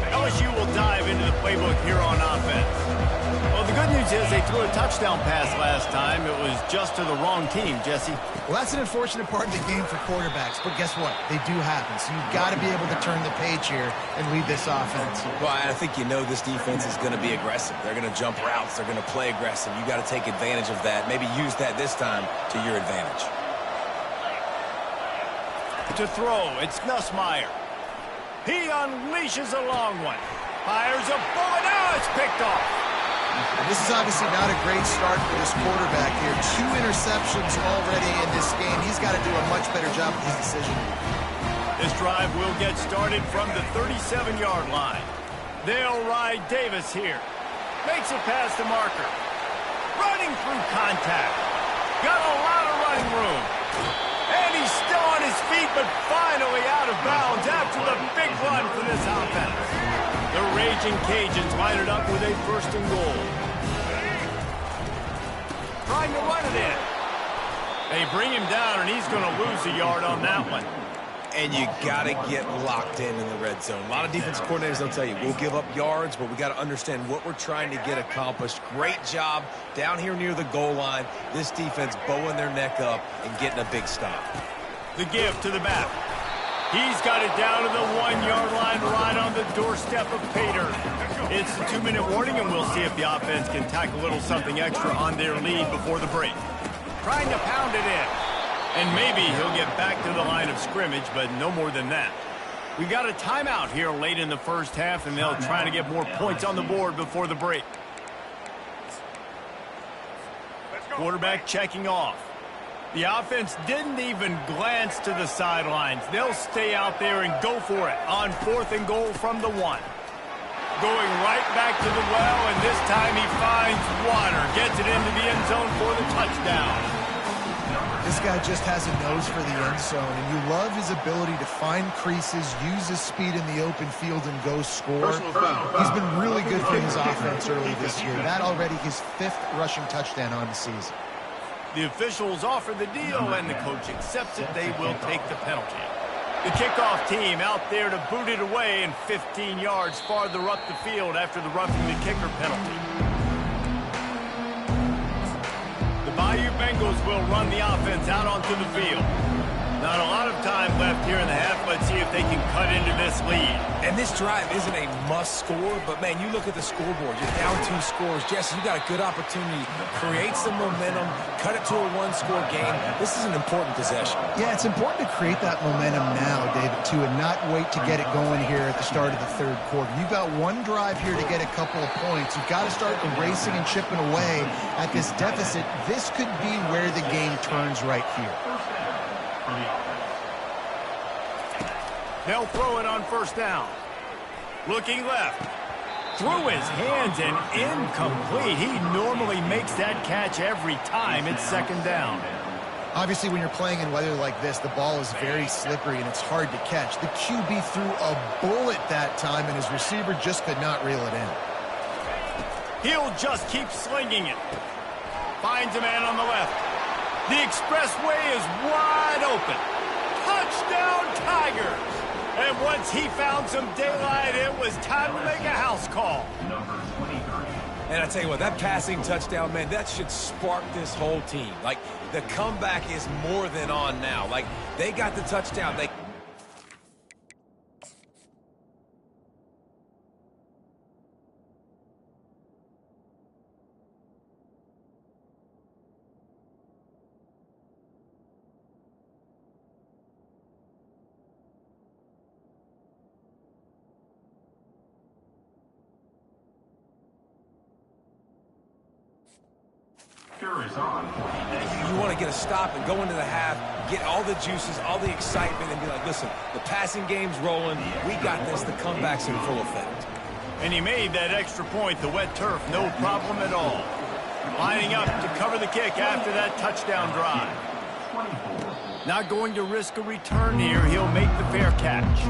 LSU will dive into the playbook here on offense. Well, the good news is they threw a touchdown pass last time. It was just to the wrong team, Jesse. Well, that's an unfortunate part of the game for quarterbacks, but guess what? They do happen, so you've got to be able to turn the page here and lead this offense. Well, I think you know this defense is going to be aggressive. They're going to jump routes. They're going to play aggressive. You got to take advantage of that. Maybe use that this time to your advantage. To throw, it's Nussmeier. He unleashes a long one. Fires a bullet. Now it's picked off. This is obviously not a great start for this quarterback here. 2 interceptions already in this game. He's got to do a much better job with his decision. This drive will get started from the 37-yard line. They'll ride Davis here. Makes it past the marker. Running through contact. Got a lot of running room. And he's still on his feet, but finally out of bounds after the big run for this offense. The Raging Cajuns line it up with a 1st and goal. Trying to run it in. They bring him down, and he's going to lose a yard on that one. And you got to get locked in the red zone. A lot of defensive coordinators, they'll tell you, we'll give up yards, but we got to understand what we're trying to get accomplished. Great job down here near the goal line. This defense bowing their neck up and getting a big stop. The give to the back. He's got it down to the 1-yard line right on the doorstep of Pater. It's the 2-minute warning, and we'll see if the offense can tack a little something extra on their lead before the break. trying to pound it in. And maybe he'll get back to the line of scrimmage, but no more than that. We've got a timeout here late in the first half, and they'll try to get more points on the board before the break. Quarterback checking off. The offense didn't even glance to the sidelines. They'll stay out there and go for it on 4th and goal from the 1. Going right back to the well, and this time he finds water. Gets it into the end zone for the touchdown. This guy just has a nose for the end zone, and you love his ability to find creases, use his speed in the open field, and go score. He's been really good for his offense early this year. That already his 5th rushing touchdown on the season. The officials offer the deal, and the coach accepts it. They will take the penalty. The kickoff team out there to boot it away, and 15 yards farther up the field after the roughing the kicker penalty. The Bayou Bengals will run the offense out onto the field. Not a lot of time left here in the half. Let's see if they can cut into this lead. And this drive isn't a must score, but, man, you look at the scoreboard. You're down 2 scores. Jesse, you got a good opportunity. Create some momentum. Cut it to a 1-score game. This is an important possession. Yeah, it's important to create that momentum now, David, too, and not wait to get it going here at the start of the 3rd quarter. You've got one drive here to get a couple of points. You've got to start erasing and chipping away at this deficit. This could be where the game turns right here. They'll throw it on 1st down. Looking left. Through his hands and incomplete. He normally makes that catch every time. It's 2nd down. Obviously, when you're playing in weather like this, the ball is very slippery and it's hard to catch. The QB threw a bullet that time, and his receiver just could not reel it in. He'll just keep slinging it. Finds a man on the left. The expressway is wide open. Touchdown, Tigers! And once he found some daylight, it was time to make a house call. And I tell you what, that passing touchdown, man, that should spark this whole team. Like, the comeback is more than on now. Like, they got the touchdown. You want to get a stop and go into the half, get all the juices, all the excitement, and be like, listen, the passing game's rolling. We got this. The comeback's in full effect. And he made that extra point, the wet turf, no problem at all. Lining up to cover the kick after that touchdown drive. Not going to risk a return here. He'll make the fair catch.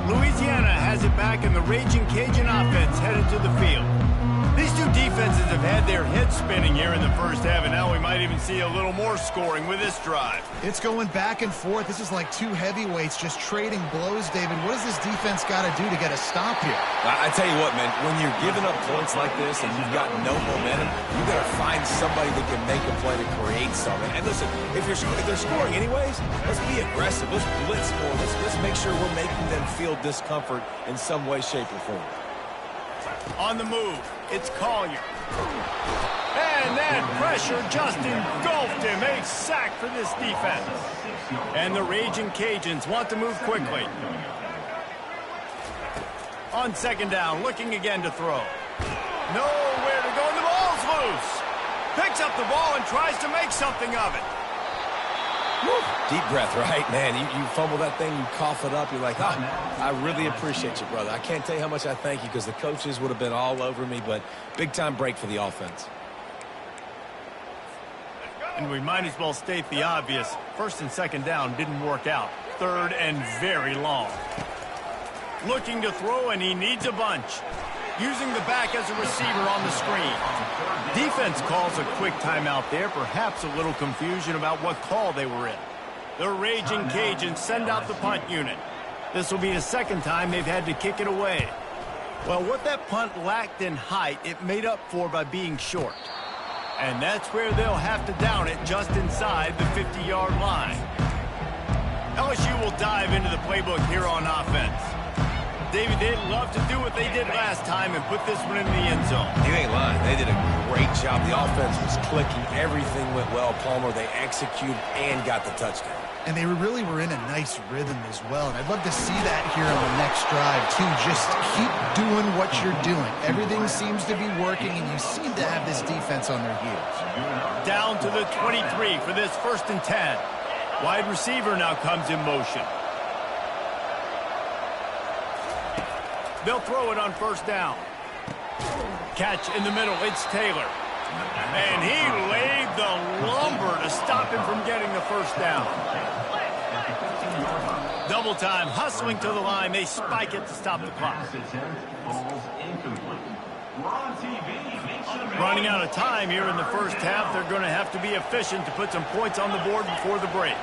Louisiana has it back, and the Raging Cajun offense headed to the field. These two defenses have had their heads spinning here in the first half, and now we might even see a little more scoring with this drive. It's going back and forth. This is like two heavyweights just trading blows, David. What does this defense got to do to get a stop here? I tell you what, man, when you're giving up points like this and you've got no momentum, you got to find somebody that can make a play to create something. And listen, if they're scoring anyways, let's be aggressive. Let's blitz more. Let's make sure we're making them feel discomfort in some way, shape, or form. On the move, it's Collier. And that pressure just engulfed him. A sack for this defense. And the Raging Cajuns want to move quickly. On 2nd down, looking again to throw. Nowhere to go, and the ball's loose. Picks up the ball and tries to make something of it. Woo. Deep breath, right, man? You fumble that thing, you cough it up, you're like, oh, I really appreciate you, brother. I can't tell you how much I thank you because the coaches would have been all over me, but big-time break for the offense. And we might as well state the obvious. 1st and 2nd down didn't work out. 3rd and very long. Looking to throw, and he needs a bunch. Using the back as a receiver on the screen. Defense calls a quick timeout there. Perhaps a little confusion about what call they were in. The Raging Cajuns send out the punt unit. This will be the 2nd time they've had to kick it away. Well, what that punt lacked in height, it made up for by being short. And that's where they'll have to down it just inside the 50-yard line. LSU will dive into the playbook here on offense. David, they'd love to do what they did last time and put this one in the end zone. You ain't lying. They did a great job. The offense was clicking. Everything went well. Palmer, they executed and got the touchdown. And they really were in a nice rhythm as well. And I'd love to see that here on the next drive, too. Just keep doing what you're doing. Everything seems to be working, and you seem to have this defense on their heels. Down to the 23 for this 1st and 10. Wide receiver now comes in motion. They'll throw it on 1st down. Catch in the middle. It's Taylor. And he laid the lumber to stop him from getting the 1st down. Double time, hustling to the line. They spike it to stop the clock. Running out of time here in the 1st half. They're going to have to be efficient to put some points on the board before the break.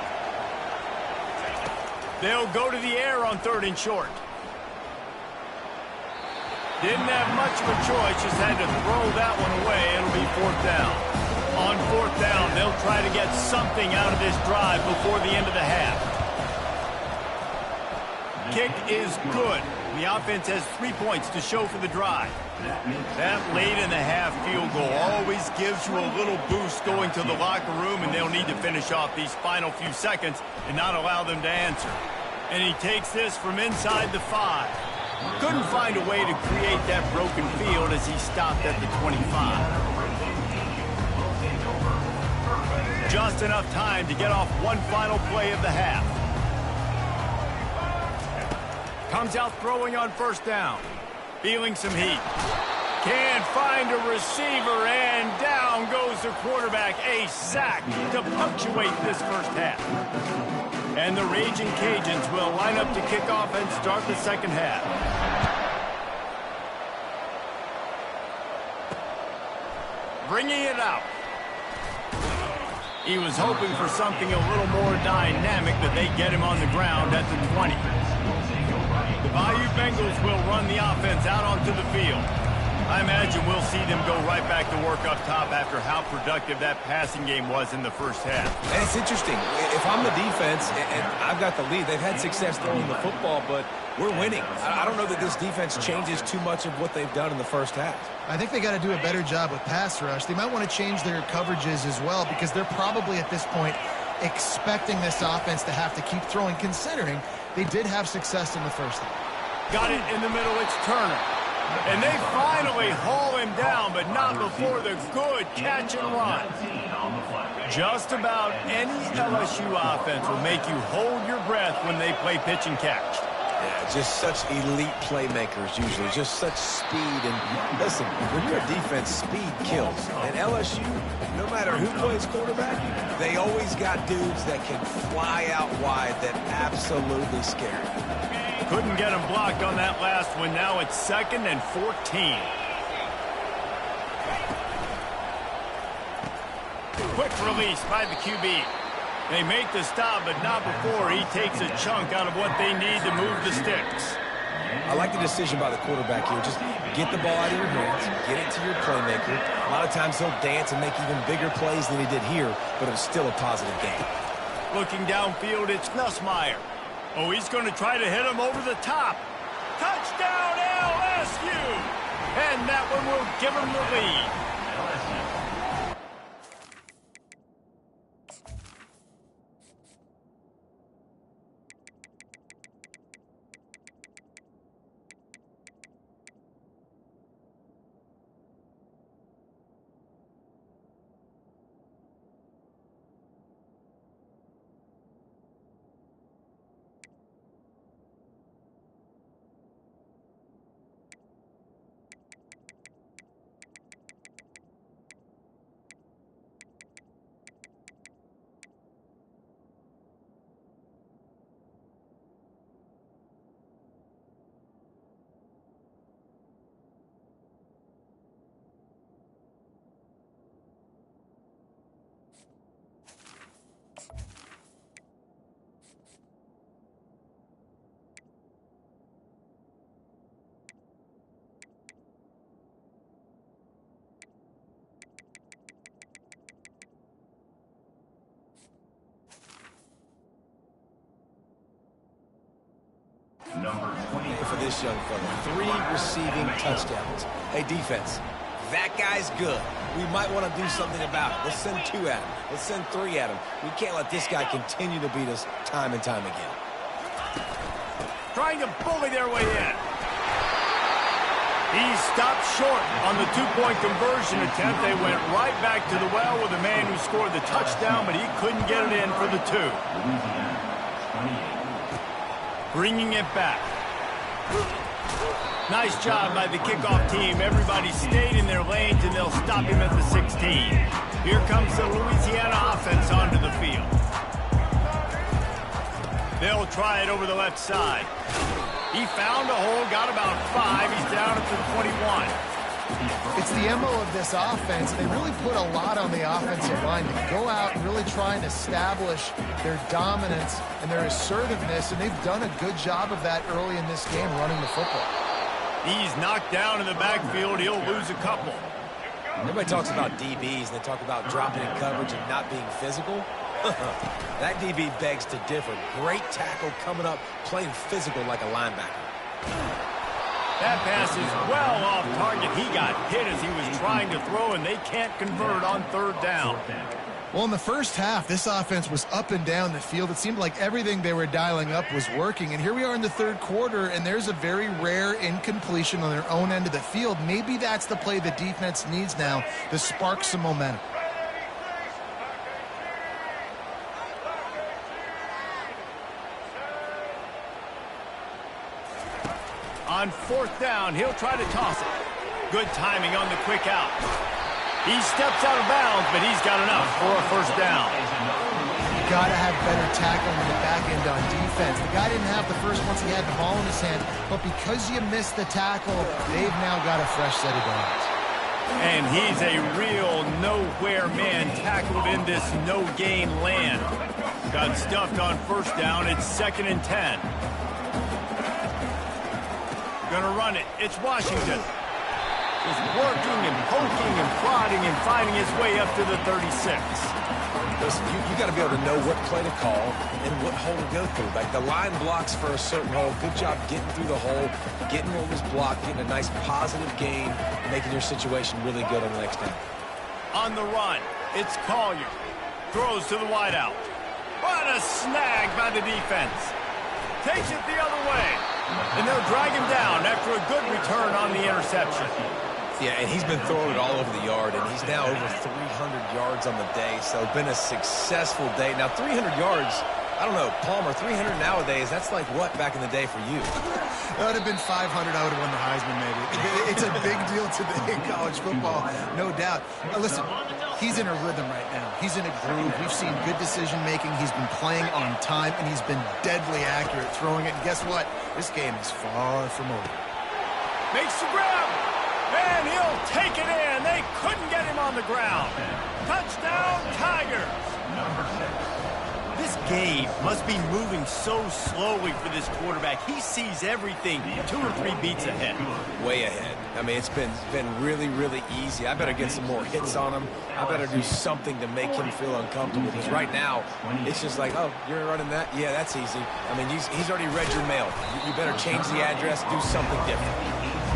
They'll go to the air on 3rd and short. Didn't have much of a choice, just had to throw that one away. It'll be 4th down. On 4th down, they'll try to get something out of this drive before the end of the half. Kick is good. The offense has 3 points to show for the drive. That late in the half field goal always gives you a little boost going to the locker room, and they'll need to finish off these final few seconds and not allow them to answer. And he takes this from inside the 5. Couldn't find a way to create that broken field as he stopped at the 25. Just enough time to get off one final play of the half. Comes out throwing on 1st down. Feeling some heat. Can't find a receiver, and down goes the quarterback. A sack to punctuate this 1st half. And the Raging Cajuns will line up to kick off and start the 2nd half. Bringing it out. He was hoping for something a little more dynamic, but they get him on the ground at the 20. The Bayou Bengals will run the offense out onto the field. I imagine we'll see them go right back to work up top after how productive that passing game was in the 1st half. And it's interesting. If I'm the defense and I've got the lead, they've had success throwing the football, but we're winning. I don't know that this defense changes too much of what they've done in the 1st half. I think they got to do a better job with pass rush. They might want to change their coverages as well, because they're probably at this point expecting this offense to have to keep throwing, considering they did have success in the 1st half. Got it in the middle. It's Turner. And they finally haul him down, but not before the good catch and run. Just about any LSU offense will make you hold your breath when they play pitch and catch. Yeah, just such elite playmakers usually, just such speed. And listen, when you're a defense, speed kills. And LSU, no matter who plays quarterback, they always got dudes that can fly out wide that absolutely scare you. Couldn't get him blocked on that last one. Now it's 2nd and 14. Quick release by the QB. They make the stop, but not before he takes a chunk out of what they need to move the sticks. I like the decision by the quarterback here. Just get the ball out of your hands, get it to your playmaker. A lot of times he'll dance and make even bigger plays than he did here, but it was still a positive game. Looking downfield, it's Nussmeier. Oh, he's going to try to hit him over the top. Touchdown, LSU! And that one will give him the lead. this young fella. 3 receiving touchdowns. Hey, defense, that guy's good. We might want to do something about it. Let's send 2 at him. Let's send 3 at him. We can't let this guy continue to beat us time and time again. Trying to bully their way in. He stopped short on the 2-point conversion attempt. They went right back to the well with the man who scored the touchdown, but he couldn't get it in for the 2. Bringing it back. Nice job by the kickoff team. Everybody stayed in their lanes, and they'll stop him at the 16. Here comes the Louisiana offense onto the field. They'll try it over the left side. He found a hole, got about 5. He's down at the 21. It's the MO of this offense. They really put a lot on the offensive line to go out and really try and establish their dominance and their assertiveness, and they've done a good job of that early in this game running the football. He's knocked down in the backfield. He'll lose a couple. Everybody talks about DBs, and they talk about dropping in coverage and not being physical. That DB begs to differ. Great tackle coming up, playing physical like a linebacker. That pass is well off target. He got hit as he was trying to throw, and they can't convert on 3rd down. Well, in the first half, this offense was up and down the field. It seemed like everything they were dialing up was working. And here we are in the 3rd quarter, and there's a very rare incompletion on their own end of the field. Maybe that's the play the defense needs now to spark some momentum. On 4th down, he'll try to toss it. Good timing on the quick out. He steps out of bounds, but he's got enough for a 1st down. You got to have better tackling in the back end on defense. The guy didn't have the first once he had the ball in his hand, but because you missed the tackle, they've now got a fresh set of downs. And he's a real nowhere man tackled in this no-gain land. Got stuffed on 1st down. It's 2nd and 10. Gonna run it. It's Washington. Just working and poking and prodding and finding his way up to the 36. Listen, you got to be able to know what play to call and what hole to go through. Like the line blocks for a certain hole. Good job getting through the hole, getting what was blocked, getting a nice positive gain, making your situation really good on the next down. On the run, it's Collier. Throws to the wideout. What a snag by the defense. Takes it the other way. And they'll drag him down after a good return on the interception. Yeah, and he's been throwing it all over the yard, and he's now over 300 yards on the day, so been a successful day. Now, 300 yards, I don't know, Palmer, 300 nowadays, that's like what back in the day for you? That would have been 500, I would have won the Heisman maybe. It's a big deal today in college football, no doubt. Listen, he's in a rhythm right now. He's in a groove. We've seen good decision-making. He's been playing on time, and he's been deadly accurate throwing it. And guess what? This game is far from over. Makes the grab, and he'll take it in. They couldn't get him on the ground. Touchdown, Tigers. This game must be moving so slowly for this quarterback. He sees everything 2 or 3 beats ahead. Way ahead. I mean, it's been really, really easy. I better get some more hits on him. I better do something to make him feel uncomfortable, because right now, it's just like, oh, you're running that? Yeah, that's easy. I mean, he's already read your mail. You better change the address, do something different.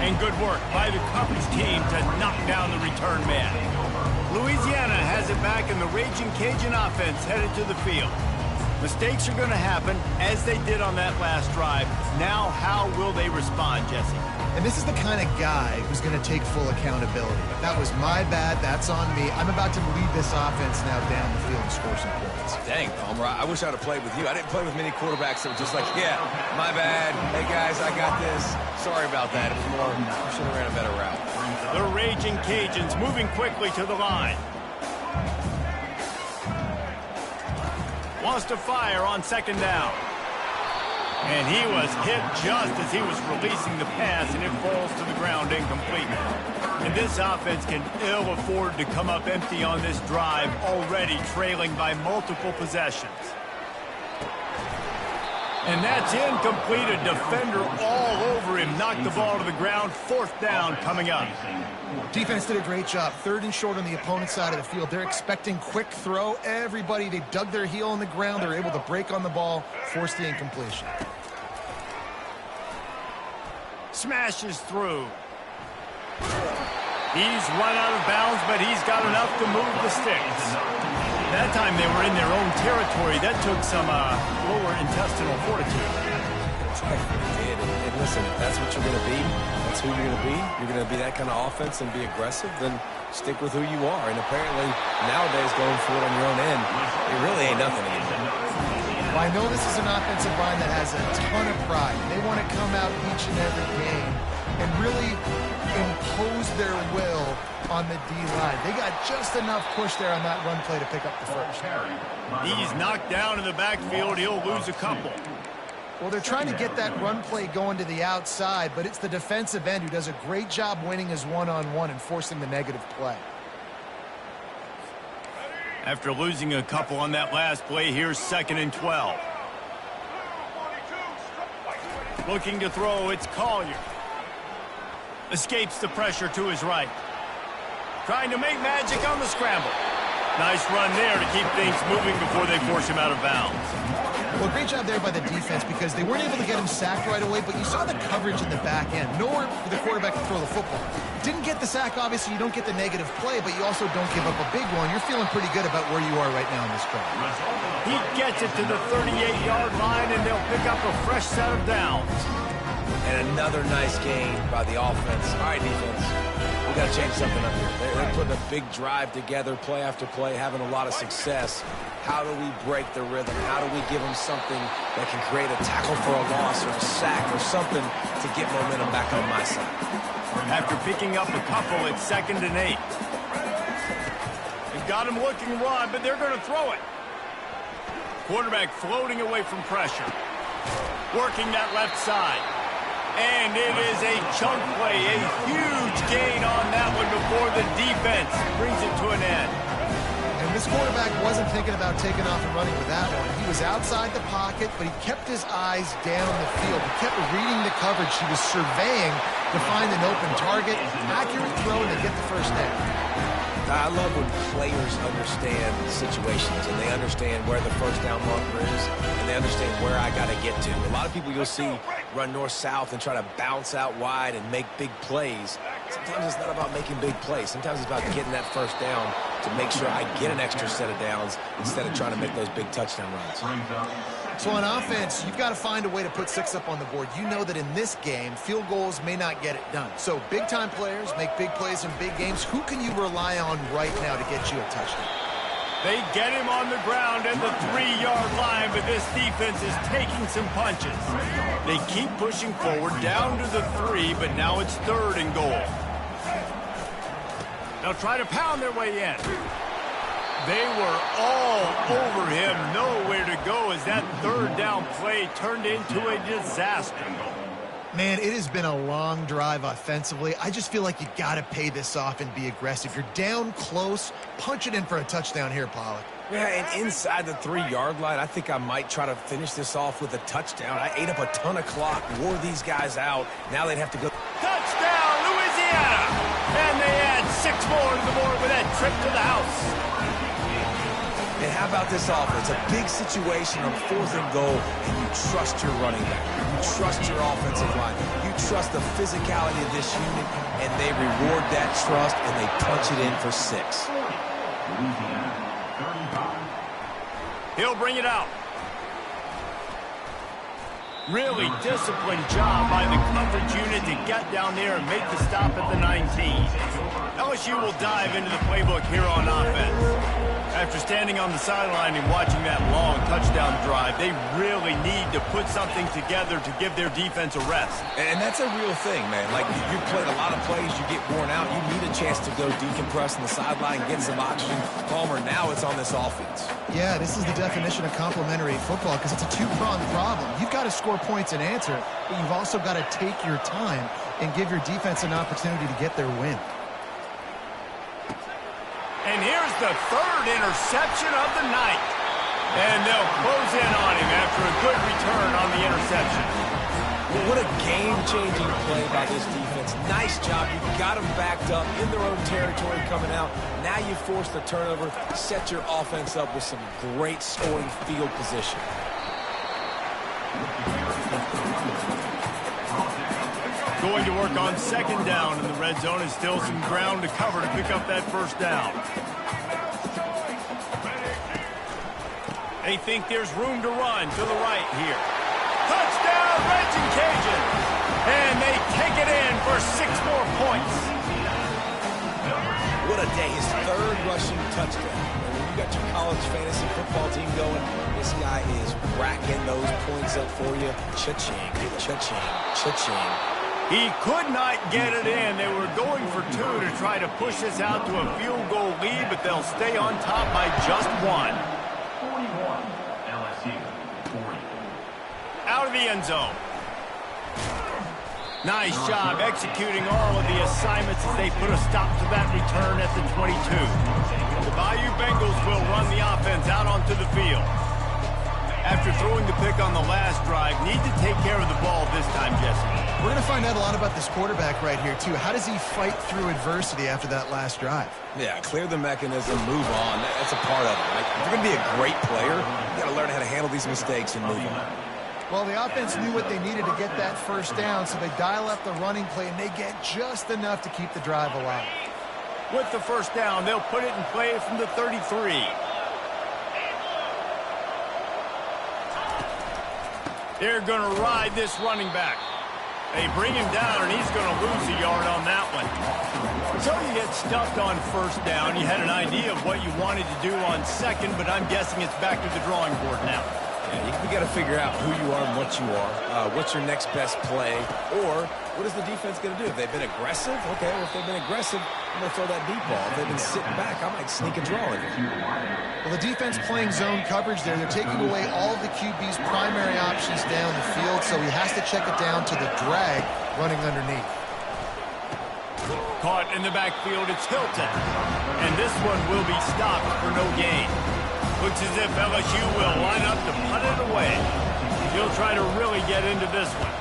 And good work by the coverage team to knock down the return man. Louisiana has it back, and the Raging Cajun offense headed to the field. Mistakes are going to happen, as they did on that last drive. Now, how will they respond, Jesse? And this is the kind of guy who's going to take full accountability. That was my bad. That's on me. I'm about to lead this offense now down the field and score some points. Dang, Palmer, I wish I'd have played with you. I didn't play with many quarterbacks that were just like, yeah, my bad. Hey, guys, I got this. Sorry about that. It was more, I should have ran a better route. The Raging Cajuns moving quickly to the line. Wants to fire on 2nd down. And he was hit just as he was releasing the pass, and it falls to the ground incomplete. And this offense can ill afford to come up empty on this drive, already trailing by multiple possessions. And that's incomplete. A defender all over him. Knocked the ball to the ground. 4th down coming up. Defense did a great job. 3rd and short on the opponent's side of the field. They're expecting quick throw. Everybody, they dug their heel on the ground. They're able to break on the ball, force the incompletion. Smashes through. He's run out of bounds, but he's got enough to move the sticks. That time they were in their own territory. That took some lower intestinal fortitude. And listen, if that's what you're going to be, that's who you're going to be. You're going to be that kind of offense and be aggressive, then stick with who you are. And apparently, nowadays, going for it on your own end, it really ain't nothing anymore. Well, I know this is an offensive line that has a ton of pride. They want to come out each and every game and really impose their will on the D-line. They got just enough push there on that run play to pick up the first. He's knocked down in the backfield. He'll lose a couple. Well, they're trying to get that run play going to the outside, but it's the defensive end who does a great job winning his one-on-one and forcing the negative play. After losing a couple on that last play, here's 2nd and 12. Looking to throw, it's Collier. Escapes the pressure to his right. Trying to make magic on the scramble. Nice run there to keep things moving before they force him out of bounds. Well, great job there by the defense because they weren't able to get him sacked right away, but you saw the coverage in the back end. Nowhere for the quarterback to throw the football. Didn't get the sack, obviously. You don't get the negative play, but you also don't give up a big one. You're feeling pretty good about where you are right now in this drive. He gets it to the 38-yard line, and they'll pick up a fresh set of downs. And another nice gain by the offense. All right, defense. We got to change something up here. They're putting a big drive together, play after play, having a lot of success. How do we break the rhythm? How do we give them something that can create a tackle for a loss or a sack or something to get momentum back on my side? After picking up a couple, it's 2nd and 8. They've got him looking run, but they're going to throw it. Quarterback floating away from pressure. Working that left side. And it is a chunk play, a huge gain on that one before the defense brings it to an end. And this quarterback wasn't thinking about taking off and running with that one. He was outside the pocket, but he kept his eyes down the field. He kept reading the coverage. He was surveying to find an open target, accurate throw, and to get the first down. I love when players understand situations and they understand where the first down marker is and they understand where I got to get to. A lot of people you'll see run north-south and try to bounce out wide and make big plays. Sometimes it's not about making big plays. Sometimes it's about getting that first down to make sure I get an extra set of downs instead of trying to make those big touchdown runs. So on offense, you've got to find a way to put 6 up on the board. You know that in this game, field goals may not get it done. So big-time players make big plays in big games. Who can you rely on right now to get you a touchdown? They get him on the ground at the 3-yard line, but this defense is taking some punches. They keep pushing forward down to the 3, but now it's 3rd and goal. They'll try to pound their way in. They were all over him, nowhere to go as that 3rd down play turned into a disaster. Man, it has been a long drive offensively. I just feel like you got to pay this off and be aggressive. You're down close. Punch it in for a touchdown here, Pollack. Yeah, and inside the 3-yard line, I think I might try to finish this off with a touchdown. I ate up a ton of clock, wore these guys out. Now they'd have to go. Touchdown, Louisiana! And they add 6 more to the board with that trip to the house. And how about this offense? A big situation on 4th and goal, and you trust your running back. You trust your offensive line. You trust the physicality of this unit, and they reward that trust, and they punch it in for 6. He'll bring it out. Really disciplined job by the coverage unit to get down there and make the stop at the 19. LSU will dive into the playbook here on offense. After standing on the sideline and watching that long touchdown drive, they really need to put something together to give their defense a rest. And that's a real thing, man. Like, you played a lot of plays, you get worn out, you need a chance to go decompress on the sideline, get some oxygen. Palmer, now it's on this offense. Yeah, this is the definition of complementary football because it's a 2-pronged problem. You've got to score points and answer, but you've also got to take your time and give your defense an opportunity to get their win. And here's the 3rd interception of the night. And they'll close in on him after a good return on the interception. Well, what a game-changing play by this defense. Nice job. You got them backed up in their own territory coming out. Now you force the turnover, set your offense up with some great scoring field position. Going to work on second down in the red zone, and still some ground to cover to pick up that first down. They think there's room to run to the right here. Touchdown, Raging Cajuns! And they take it in for 6 more points. What a day. His 3rd rushing touchdown. And when you got your college fantasy football team going, this guy is racking those points up for you. Cha-ching, cha-ching, cha-ching. He could not get it in. They were going for 2 to try to push this out to a field goal lead, but they'll stay on top by just 1. 41, LSU, 40. Out of the end zone. Nice job executing all of the assignments as they put a stop to that return at the 22. The Bayou Bengals will run the offense out onto the field. After throwing the pick on the last drive, need to take care of the ball this time, Jesse. We're going to find out a lot about this quarterback right here, too. How does he fight through adversity after that last drive? Yeah, clear the mechanism, move on. That's a part of it, right? If you're going to be a great player, you got to learn how to handle these mistakes and move on. Well, the offense knew what they needed to get that first down, so they dial up the running play, and they get just enough to keep the drive alive. With the first down, they'll put it in play from the 33. They're going to ride this running back. They bring him down, and he's going to lose a yard on that one. So you get stuffed on first down. You had an idea of what you wanted to do on second, but I'm guessing it's back to the drawing board now. Yeah, you got to figure out who you are and what you are. What's your next best play? Or what is the defense going to do? If they've been aggressive, okay, well, if they've been aggressive, I'm going to throw that deep ball. If they've been sitting back, I might sneak a draw in here. Well, the defense playing zone coverage there. They're taking away all of the QB's primary options down the field, so he has to check it down to the drag running underneath. Caught in the backfield, it's Hilton. And this one will be stopped for no gain. Looks as if LSU will line up to punt it away. He'll try to really get into this one.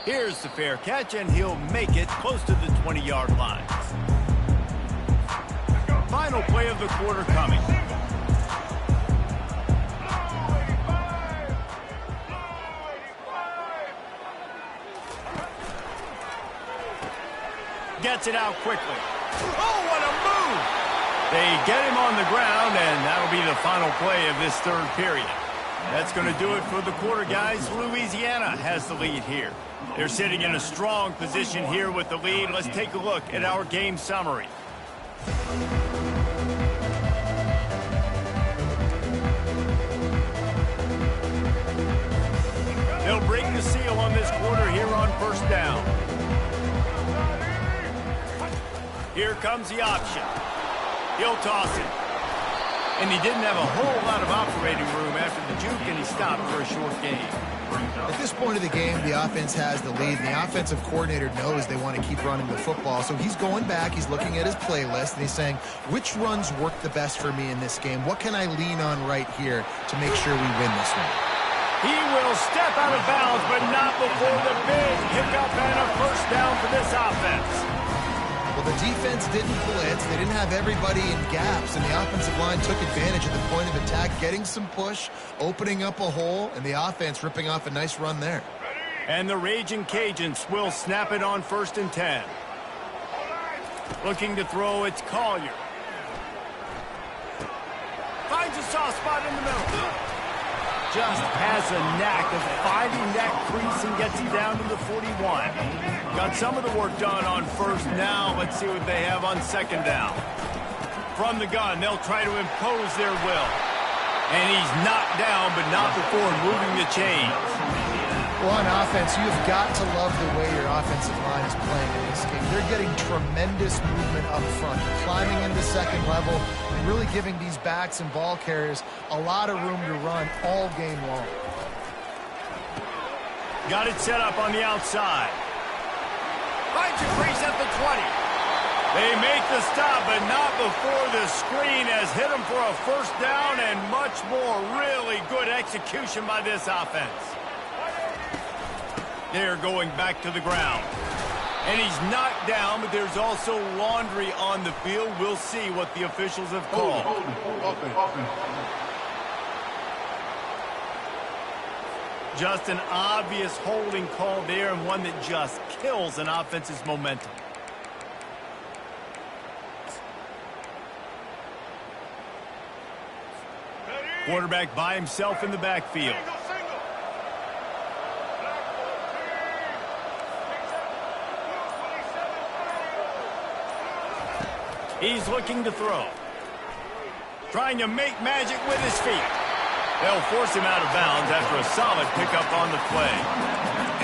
Here's the fair catch, and he'll make it close to the 20-yard line. Final play of the quarter coming. Gets it out quickly. Oh, what a move! They get him on the ground, and that'll be the final play of this 3rd period. That's going to do it for the quarter, guys. Louisiana has the lead here. They're sitting in a strong position here with the lead. Let's take a look at our game summary. They'll break the seal on this quarter here on first down. Here comes the option. He'll toss it. And he didn't have a whole lot of operating room after the juke, and he stopped for a short gain. At this point of the game, the offense has the lead, and the offensive coordinator knows they want to keep running the football. So he's going back, he's looking at his playlist, and he's saying, which runs work the best for me in this game? What can I lean on right here to make sure we win this one? He will step out of bounds, but not before the big hiccup and a first down for this offense. Well, the defense didn't blitz. They didn't have everybody in gaps, and the offensive line took advantage of the point of attack, getting some push, opening up a hole, and the offense ripping off a nice run there. And the Raging Cajuns will snap it on 1st and 10. Looking to throw, it's Collier. Finds a soft spot in the middle. Just has a knack of finding that crease and gets it down to the 41. Got some of the work done on first. Now let's see what they have on second down. From the gun, they'll try to impose their will. And he's knocked down, but not before moving the chains. Well, on offense, you've got to love the way your offensive line is playing in this game. They're getting tremendous movement up front, climbing into second level, and really giving these backs and ball carriers a lot of room to run all game long. Got it set up on the outside. Finds a crease at the 20. They make the stop, but not before the screen has hit them for a first down and much more. Really good execution by this offense. They're going back to the ground. And he's knocked down, but there's also laundry on the field. We'll see what the officials have called. Just an obvious holding call there, and one that just kills an offense's momentum. Quarterback by himself in the backfield. Single. He's looking to throw. Trying to make magic with his feet. They'll force him out of bounds after a solid pickup on the play.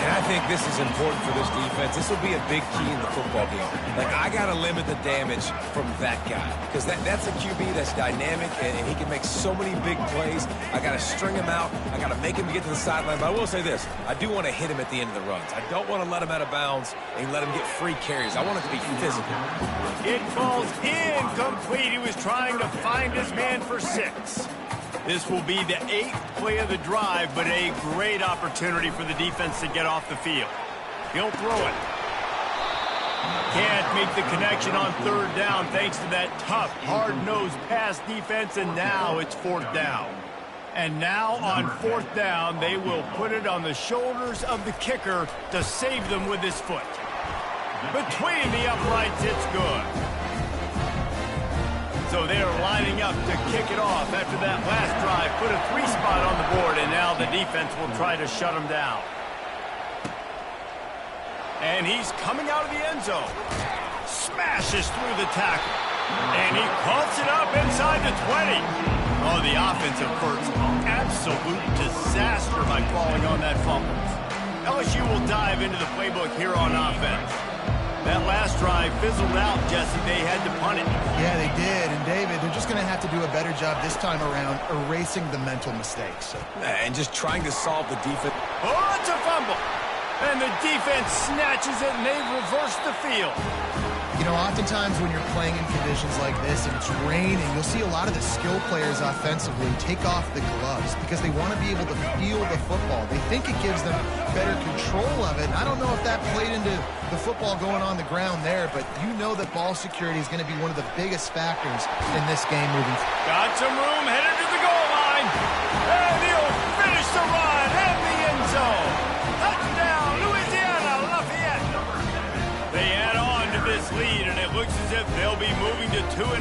And I think this is important for this defense. This will be a big key in the football game. Like, I got to limit the damage from that guy. Because that's a QB that's dynamic, and he can make so many big plays. I got to string him out. I got to make him get to the sideline. But I will say this. I do want to hit him at the end of the runs. I don't want to let him out of bounds and let him get free carries. I want it to be physical. It falls incomplete. He was trying to find his man for 6. This will be the 8th play of the drive, but a great opportunity for the defense to get off the field. He'll throw it. Can't make the connection on 3rd down thanks to that tough, hard-nosed pass defense, and now it's 4th down. And now on 4th down, they will put it on the shoulders of the kicker to save them with his foot. Between the uprights, it's good. So they're lining up to kick it off after that last drive. Put a 3 spot on the board, and now the defense will try to shut them down. And he's coming out of the end zone. Smashes through the tackle. And he coughs it up inside the 20. Oh, the offensive first. Absolute disaster by falling on that fumble. LSU will dive into the playbook here on offense. That last drive fizzled out, Jesse. They had to punt it. Yeah, they did. And, David, they're just going to have to do a better job this time around erasing the mental mistakes. And just trying to solve the defense. Oh, it's a fumble. And the defense snatches it, and they've reversed the field. You know, oftentimes when you're playing in conditions like this and it's raining, you'll see a lot of the skill players offensively take off the gloves because they want to be able to feel the football. They think it gives them better control of it. And I don't know if that played into the football going on the ground there, but you know that ball security is going to be one of the biggest factors in this game moving forward. Got some room, headed to the goal line. And he'll finish the run and the end zone. Touchdown, Louisiana Lafayette. They add on to this lead, and it looks as if they'll be moving to 2-0.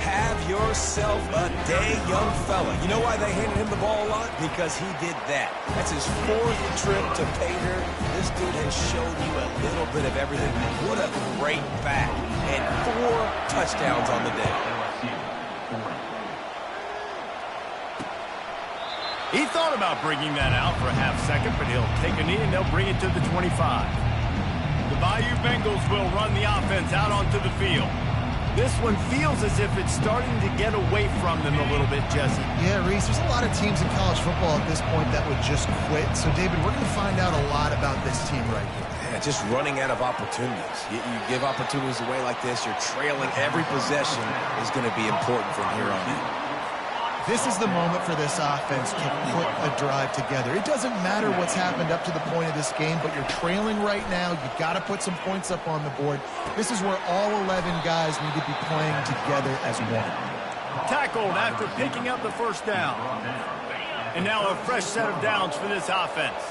Have yourself a day, young fella. You know why they handed him the ball a lot? Because he did that. That's his 4th trip to pay dirt. This dude has shown you a little bit of everything. What a great back. And 4 touchdowns on the day. He thought about bringing that out for a half second, but he'll take a knee and they'll bring it to the 25. The Bayou Bengals will run the offense out onto the field. This one feels as if it's starting to get away from them a little bit, Jesse. Yeah, Reese, there's a lot of teams in college football at this point that would just quit. So, David, we're going to find out a lot about this team right here. Yeah, just running out of opportunities. You give opportunities away like this, you're trailing. Every possession is going to be important from here on in. This is the moment for this offense to put a drive together. It doesn't matter what's happened up to the point of this game, but you're trailing right now. You've got to put some points up on the board. This is where all 11 guys need to be playing together as one. Tackled after picking up the 1st down. And now a fresh set of downs for this offense.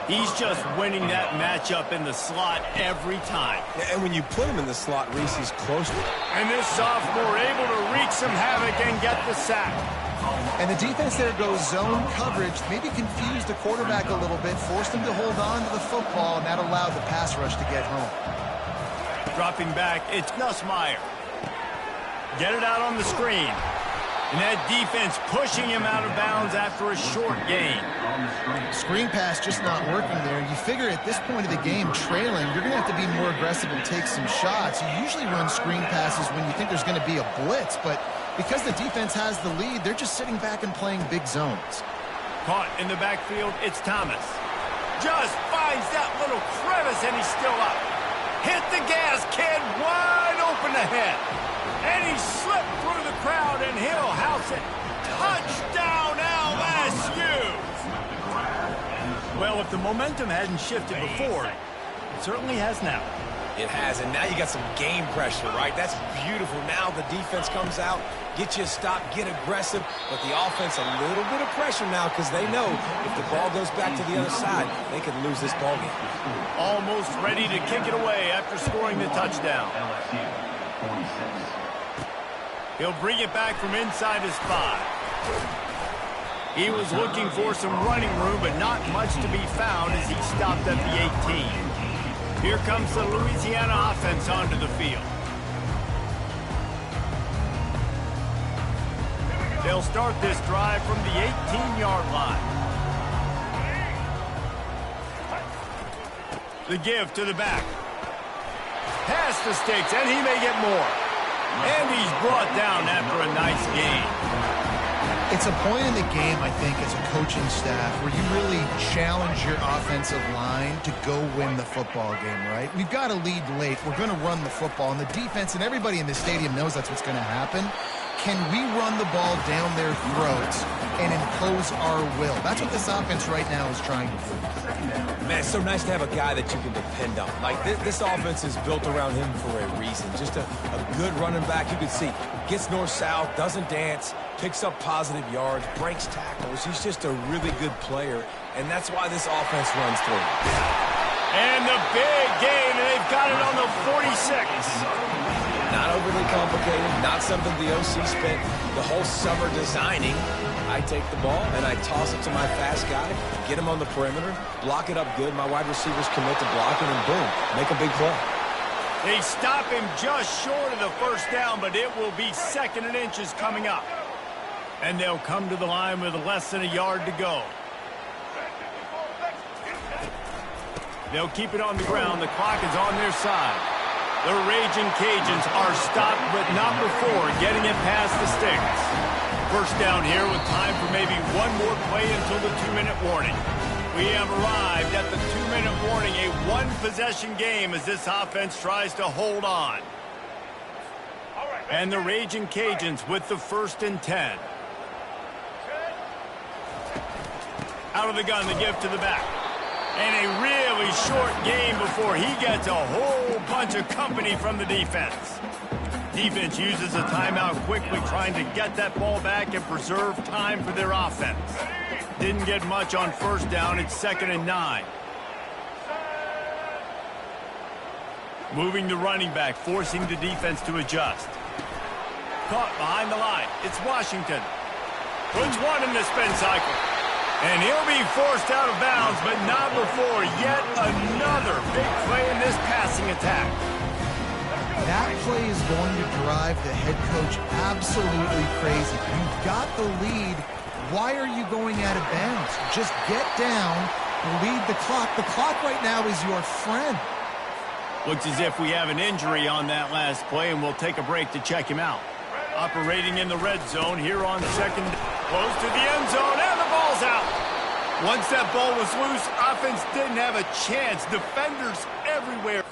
He's just winning that matchup in the slot every time. And when you put him in the slot, Reese is close. And this sophomore able to wreak some havoc and get the sack. And the defense there goes zone coverage, maybe confused the quarterback a little bit, forced him to hold on to the football, and that allowed the pass rush to get home. Dropping back, it's Nussmeier. Get it out on the screen. And that defense pushing him out of bounds after a short gain. Screen pass just not working there. You figure at this point of the game, trailing, you're going to have to be more aggressive and take some shots. You usually run screen passes when you think there's going to be a blitz, but because the defense has the lead, they're just sitting back and playing big zones. Caught in the backfield, it's Thomas. Just finds that little crevice, and he's still up. Hit the gas, kid, wide open ahead. And he slipped through the crowd, and he'll house it. Touchdown, LSU! Well, if the momentum hadn't shifted before, it certainly has now. It has, and now you got some game pressure, right? That's beautiful. Now the defense comes out, get you a stop, get aggressive, but the offense a little bit of pressure now because they know if the ball goes back to the other side, they could lose this ball game. Almost ready to kick it away after scoring the touchdown. LSU, 46. He'll bring it back from inside his 5. He was looking for some running room, but not much to be found as he stopped at the 18. Here comes the Louisiana offense onto the field. They'll start this drive from the 18-yard line. The give to the back. Pass the sticks, and he may get more. And he's brought down after a nice gain. It's a point in the game, I think, as a coaching staff where you really challenge your offensive line to go win the football game, right? We've got to lead late. We're going to run the football. And the defense and everybody in the stadium knows that's what's going to happen. Can we run the ball down their throats and impose our will? That's what this offense right now is trying to do. Man, it's so nice to have a guy that you can depend on. Like, this offense is built around him for a reason. Just a good running back. You can see, gets north-south, doesn't dance, picks up positive yards, breaks tackles. He's just a really good player, and that's why this offense runs through. And the big gain, and they've got it on the 46. Not overly complicated, not something the OC spent the whole summer designing. I take the ball and I toss it to my fast guy, get him on the perimeter, block it up good. My wide receivers commit to blocking, and boom, make a big play. They stop him just short of the first down, but it will be 2nd and inches coming up. And they'll come to the line with less than a yard to go. They'll keep it on the ground. The clock is on their side. The Raging Cajuns are stopped, but not before getting it past the sticks. First down here with time for maybe one more play until the 2-minute warning. We have arrived at the 2-minute warning, a one-possession game as this offense tries to hold on. And the Raging Cajuns with the 1st and 10. Out of the gun, the give to the back. And a really short game before he gets a whole bunch of company from the defense. Defense uses a timeout quickly, trying to get that ball back and preserve time for their offense. Didn't get much on first down. It's 2nd and 9. Moving the running back, forcing the defense to adjust. Caught behind the line. It's Washington. Puts one in the spin cycle. And he'll be forced out of bounds, but not before yet another big play in this passing attack. That play is going to drive the head coach absolutely crazy. You've got the lead. Why are you going out of bounds? Just get down, lead the clock. The clock right now is your friend. Looks as if we have an injury on that last play, and we'll take a break to check him out. Operating in the red zone here on 2nd. Close to the end zone, and the ball's out. Once that ball was loose, offense didn't have a chance. Defenders everywhere.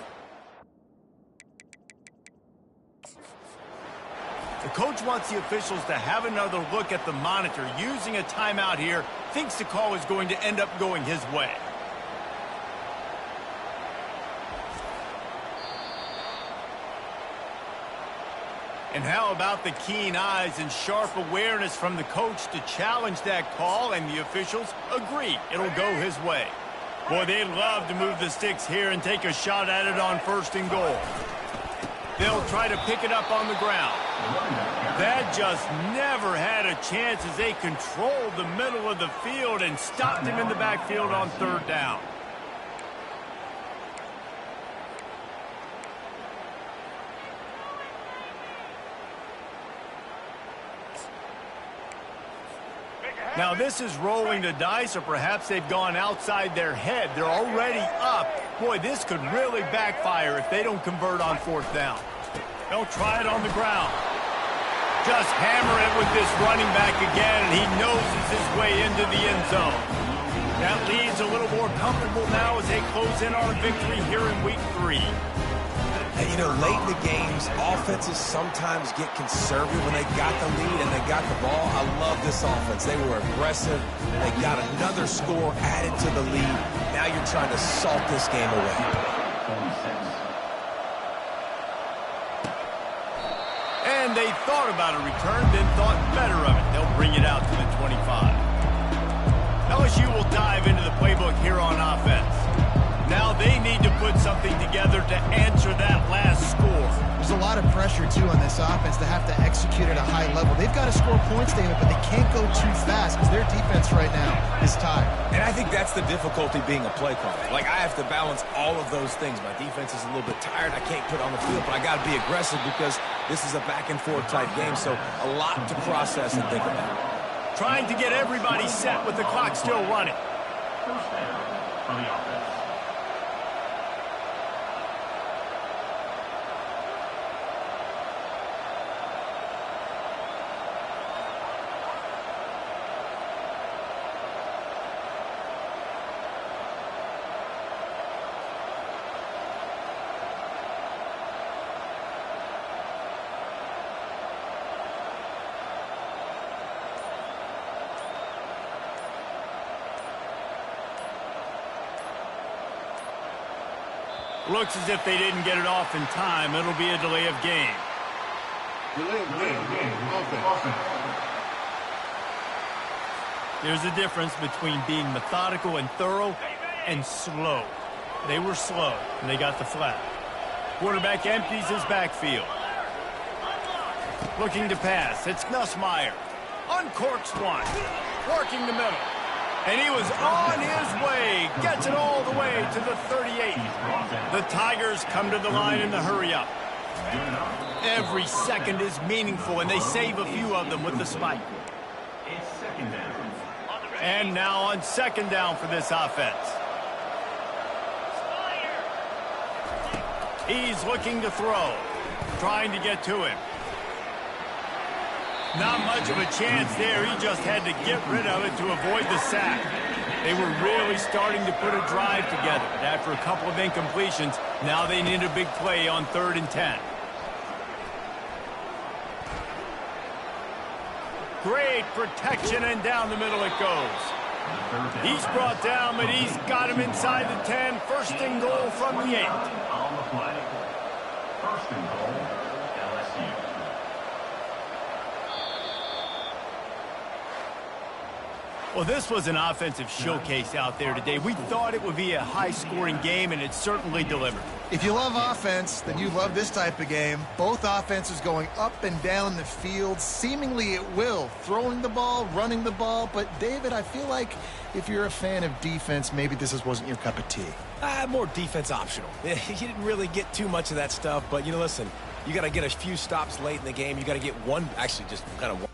The coach wants the officials to have another look at the monitor. Using a timeout here, thinks the call is going to end up going his way. And how about the keen eyes and sharp awareness from the coach to challenge that call, and the officials agree it'll go his way. Boy, they'd love to move the sticks here and take a shot at it on 1st and goal. They'll try to pick it up on the ground. That just never had a chance as they controlled the middle of the field and stopped him in the backfield on 3rd down. Now this is rolling the dice, or perhaps they've gone outside their head. They're already up. Boy, this could really backfire if they don't convert on 4th down. They'll try it on the ground. Just hammer it with this running back again, and he noses his way into the end zone. That leads a little more comfortable now as they close in on a victory here in Week 3. And, you know, late in the games, offenses sometimes get conservative when they got the lead and they got the ball. I love this offense. They were aggressive. They got another score added to the lead. Now you're trying to salt this game away. And they thought about a return, then thought better of it. They'll bring it out to the 25. LSU will dive into the playbook here on offense. Now they need to put something together to answer that last score. There's a lot of pressure, too, on this offense to have to execute at a high level. They've got to score points, David, but they can't go too fast because their defense right now is tired. And I think that's the difficulty being a play caller. Like, I have to balance all of those things. My defense is a little bit tired. I can't put it on the field, but I got to be aggressive because this is a back-and-forth type game, so a lot to process and think about. Trying to get everybody set with the clock still running. First down for the offense. Looks as if they didn't get it off in time. It'll be a delay of game. Delay of game. Offense. There's a difference between being methodical and thorough and slow. They were slow, and they got the flag. Quarterback empties his backfield. Looking to pass. It's Nussmeier. Uncorks one. Working the middle. And he was on his way. Gets it all the way to the 38. The Tigers come to the line in the hurry-up. Every second is meaningful, and they save a few of them with the spike. It's second down. And now on second down for this offense. He's looking to throw. Trying to get to him. Not much of a chance there. He just had to get rid of it to avoid the sack. They were really starting to put a drive together. But after a couple of incompletions, now they need a big play on 3rd and 10. Great protection, and down the middle it goes. He's brought down, but he's got him inside the 10. First and goal from the 8. On the play. First and goal, LSU. Well, this was an offensive showcase out there today. We thought it would be a high-scoring game, and it certainly delivered. If you love offense, then you love this type of game. Both offenses going up and down the field, seemingly at will, throwing the ball, running the ball. But, David, I feel like if you're a fan of defense, maybe this wasn't your cup of tea. More defense optional. You didn't really get too much of that stuff, but, listen, you got to get a few stops late in the game. You got to get one, actually just kind of one.